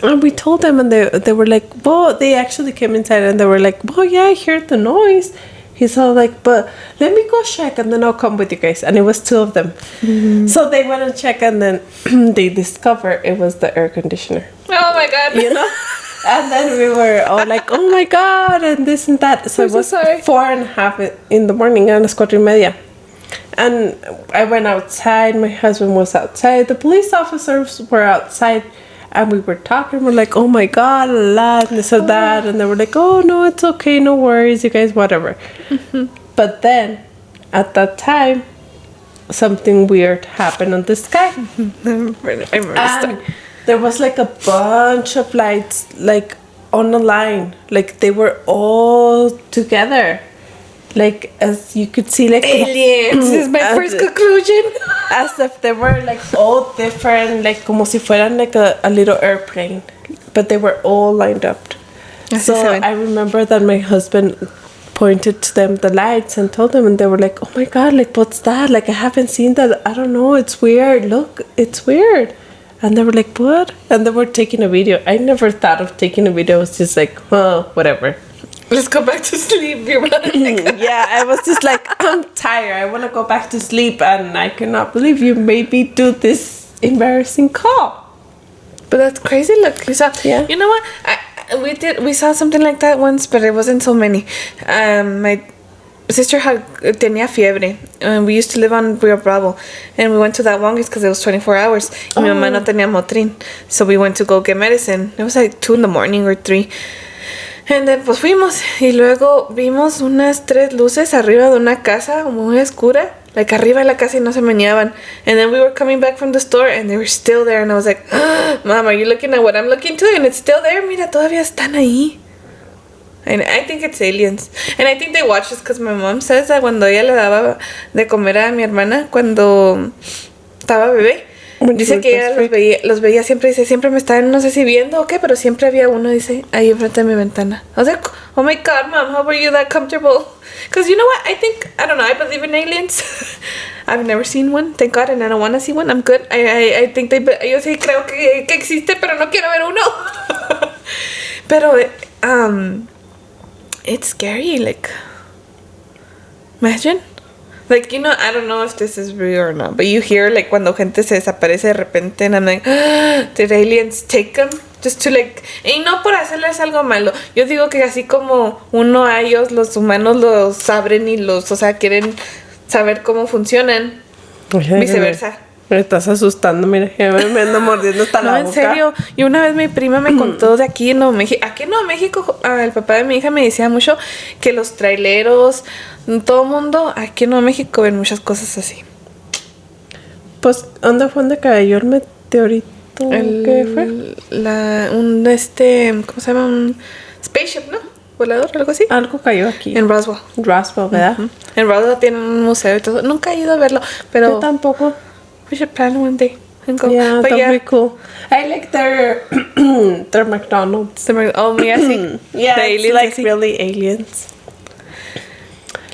And we told them and they were like, well, they actually came inside and they were like, well, yeah, I heard the noise. He's all like, but let me go check and then I'll come with you guys. And it was 2 of them. So they went and checked and then they discovered it was the air conditioner. Oh my God. You know? And then we were all like, oh my God, and this and that. So it was 4:30 in the morning, and it's 4:30. And I went outside, my husband was outside, the police officers were outside, and we were talking, we're like, oh my God, and this and that. And they were like, oh no, it's okay, no worries, you guys, whatever. But then, at that time, something weird happened on the sky. I remember there was like a bunch of lights like on a line, like they were all together, like as you could see, like aliens. This is my first conclusion. As if they were like all different, like como si fueran like a little airplane, but they were all lined up. So I remember that my husband pointed to them the lights and told them, and they were like, oh my God, like what's that, like I haven't seen that, I don't know, it's weird, look, it's weird. And they were like, what? And they were taking a video. I never thought of taking a video. I was just like, well, whatever. Let's go back to sleep. Yeah, I was just like, I'm tired. I want to go back to sleep. And I cannot believe you made me do this embarrassing call. But that's crazy. Look, you saw. Yeah. You know what? We saw something like that once, but it wasn't so many. My sister tenía fiebre, and we used to live on Rio Bravo, and we went to that Wongi's because it was 24 hours. Mi mamá no tenía Motrin, so we went to go get medicine. It was like 2 in the morning or 3. And then pues fuimos, y luego vimos unas 3 luces arriba de una casa muy oscura, like arriba de la casa, y no se meneaban. And then we were coming back from the store and they were still there, and I was like, Mom, are you looking at what I'm looking to? And it's still there. Mira, todavía están ahí. And I think it's aliens. And I think they watch us because my mom says that cuando ella le daba de comer a mi hermana cuando estaba bebé, dice que ella los veía siempre, dice, siempre me estaban, no sé si viendo o qué, pero siempre había uno, dice, ahí enfrente de mi ventana. I was like, oh my God, Mom, how were you that comfortable? Because you know what, I don't know, I believe in aliens. I've never seen one, thank God, and I don't want to see one. I'm good. I think yo sí creo que existe, pero no quiero ver uno. Pero, it's scary, like, imagine. Like, you know, I don't know if this is real or not, but you hear, like, cuando gente se desaparece de repente, and I'm like, did aliens take them? Just to, like, y no por hacerles algo malo. Yo digo que así como uno a ellos, los humanos los abren y o sea, quieren saber cómo funcionan. Viceversa. Me estás asustando, mira, me ando mordiendo hasta la boca. No, en serio. Y una vez mi prima me contó de aquí en Nuevo México. Aquí en Nuevo México, el papá de mi hija me decía mucho que los traileros, todo el mundo, aquí en Nuevo México ven muchas cosas así. Pues, ¿dónde fue donde cayó el meteorito? ¿Qué fue? ¿Cómo se llama? Un spaceship, ¿no? Volador, algo así. Algo cayó aquí. En Roswell. Roswell, ¿verdad? En Roswell tienen un museo y todo. Nunca he ido a verlo, pero... Yo tampoco. We should plan one day and go. Yeah, that'd be cool. I like their McDonald's. Oh, yeah, sí. Yeah, the it's like really aliens.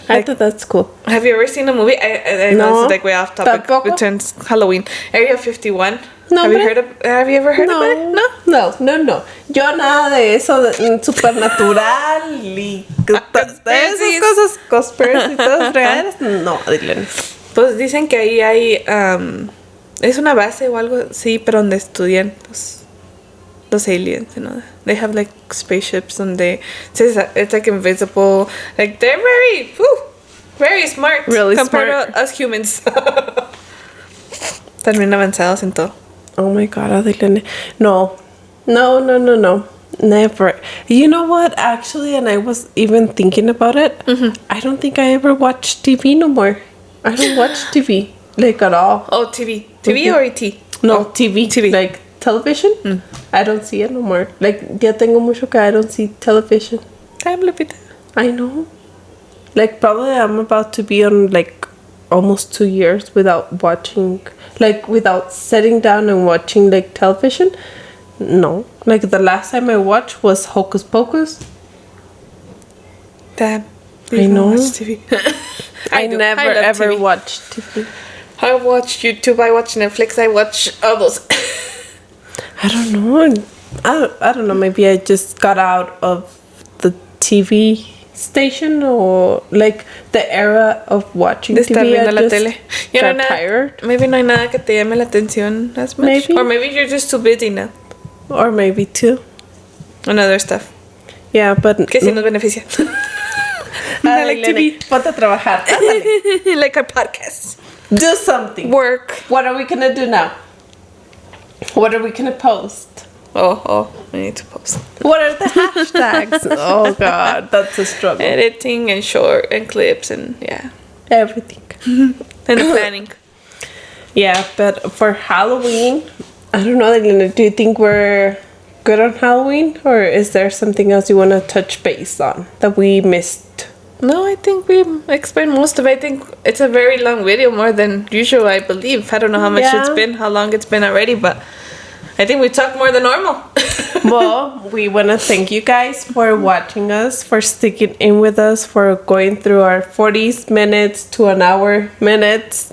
I thought that's cool. Have you ever seen a movie? I know it's like way off topic. Tampoco. Returns Halloween. Area 51. No, have you ever heard of it? No. Yo nada de eso de supernatural y esas cosas conspiracy y todas reales. No, Dylan. Pues dicen que ahí hay es una base o algo, sí, pero donde estudian los aliens, you know. They have like spaceships and it's like invisible, like they're very smart, really compared to us humans. También avanzados en todo. Oh my God, Adelene. No. Never. You know what? Actually, and I was even thinking about it. Mm-hmm. I don't think I ever watched TV no more. I don't watch TV, like, at all. Oh, TV. TV or ET? No, TV. Like, television? Mm. I don't see it no more. Like, ya tengo mucho que I don't see television. Damn, Lupita. I know. Like, probably I'm about to be on, like, almost 2 years without watching, like, without sitting down and watching, like, television. No. Like, the last time I watched was Hocus Pocus. Damn. I know. Watch TV. I never ever TV. Watched TV. I watch YouTube, I watch Netflix, I watch all those. I don't know. I don't know. Maybe I just got out of the TV station or like the era of watching de TV. Viendo la tele. Got tired. Maybe no hay nada que te llame la atención as much. Maybe. Or maybe you're just too busy now. Or maybe too. And other stuff. Yeah, but... Que si nos beneficia. I like TV. Ponte a trabajar. Like our podcast. Do something. Work. What are we gonna do now? What are we gonna post? Oh, we need to post. What are the hashtags? Oh God, that's a struggle. Editing and short and clips and yeah. Everything. And the planning. Yeah, but for Halloween, I don't know, Elena, do you think we're good on Halloween? Or is there something else you want to touch base on that we missed? No, I think we explained most of it. I think it's a very long video, more than usual, I believe. I don't know how much it's been, how long it's been already, but I think we talked more than normal. Well, we want to thank you guys for watching us, for sticking in with us, for going through our 40 minutes to an hour minutes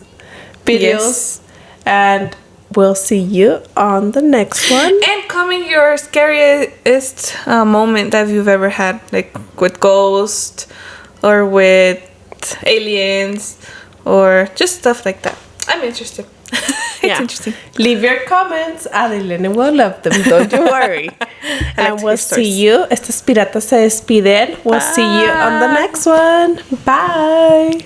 videos. Yes. And we'll see you on the next one. And comment your scariest moment that you've ever had, like with ghosts or with aliens or just stuff like that. I'm interested. It's interesting. Leave your comments. Adeline will love them. Don't you worry. And we'll see you. Estas piratas se despiden. We'll see you on the next one. Bye.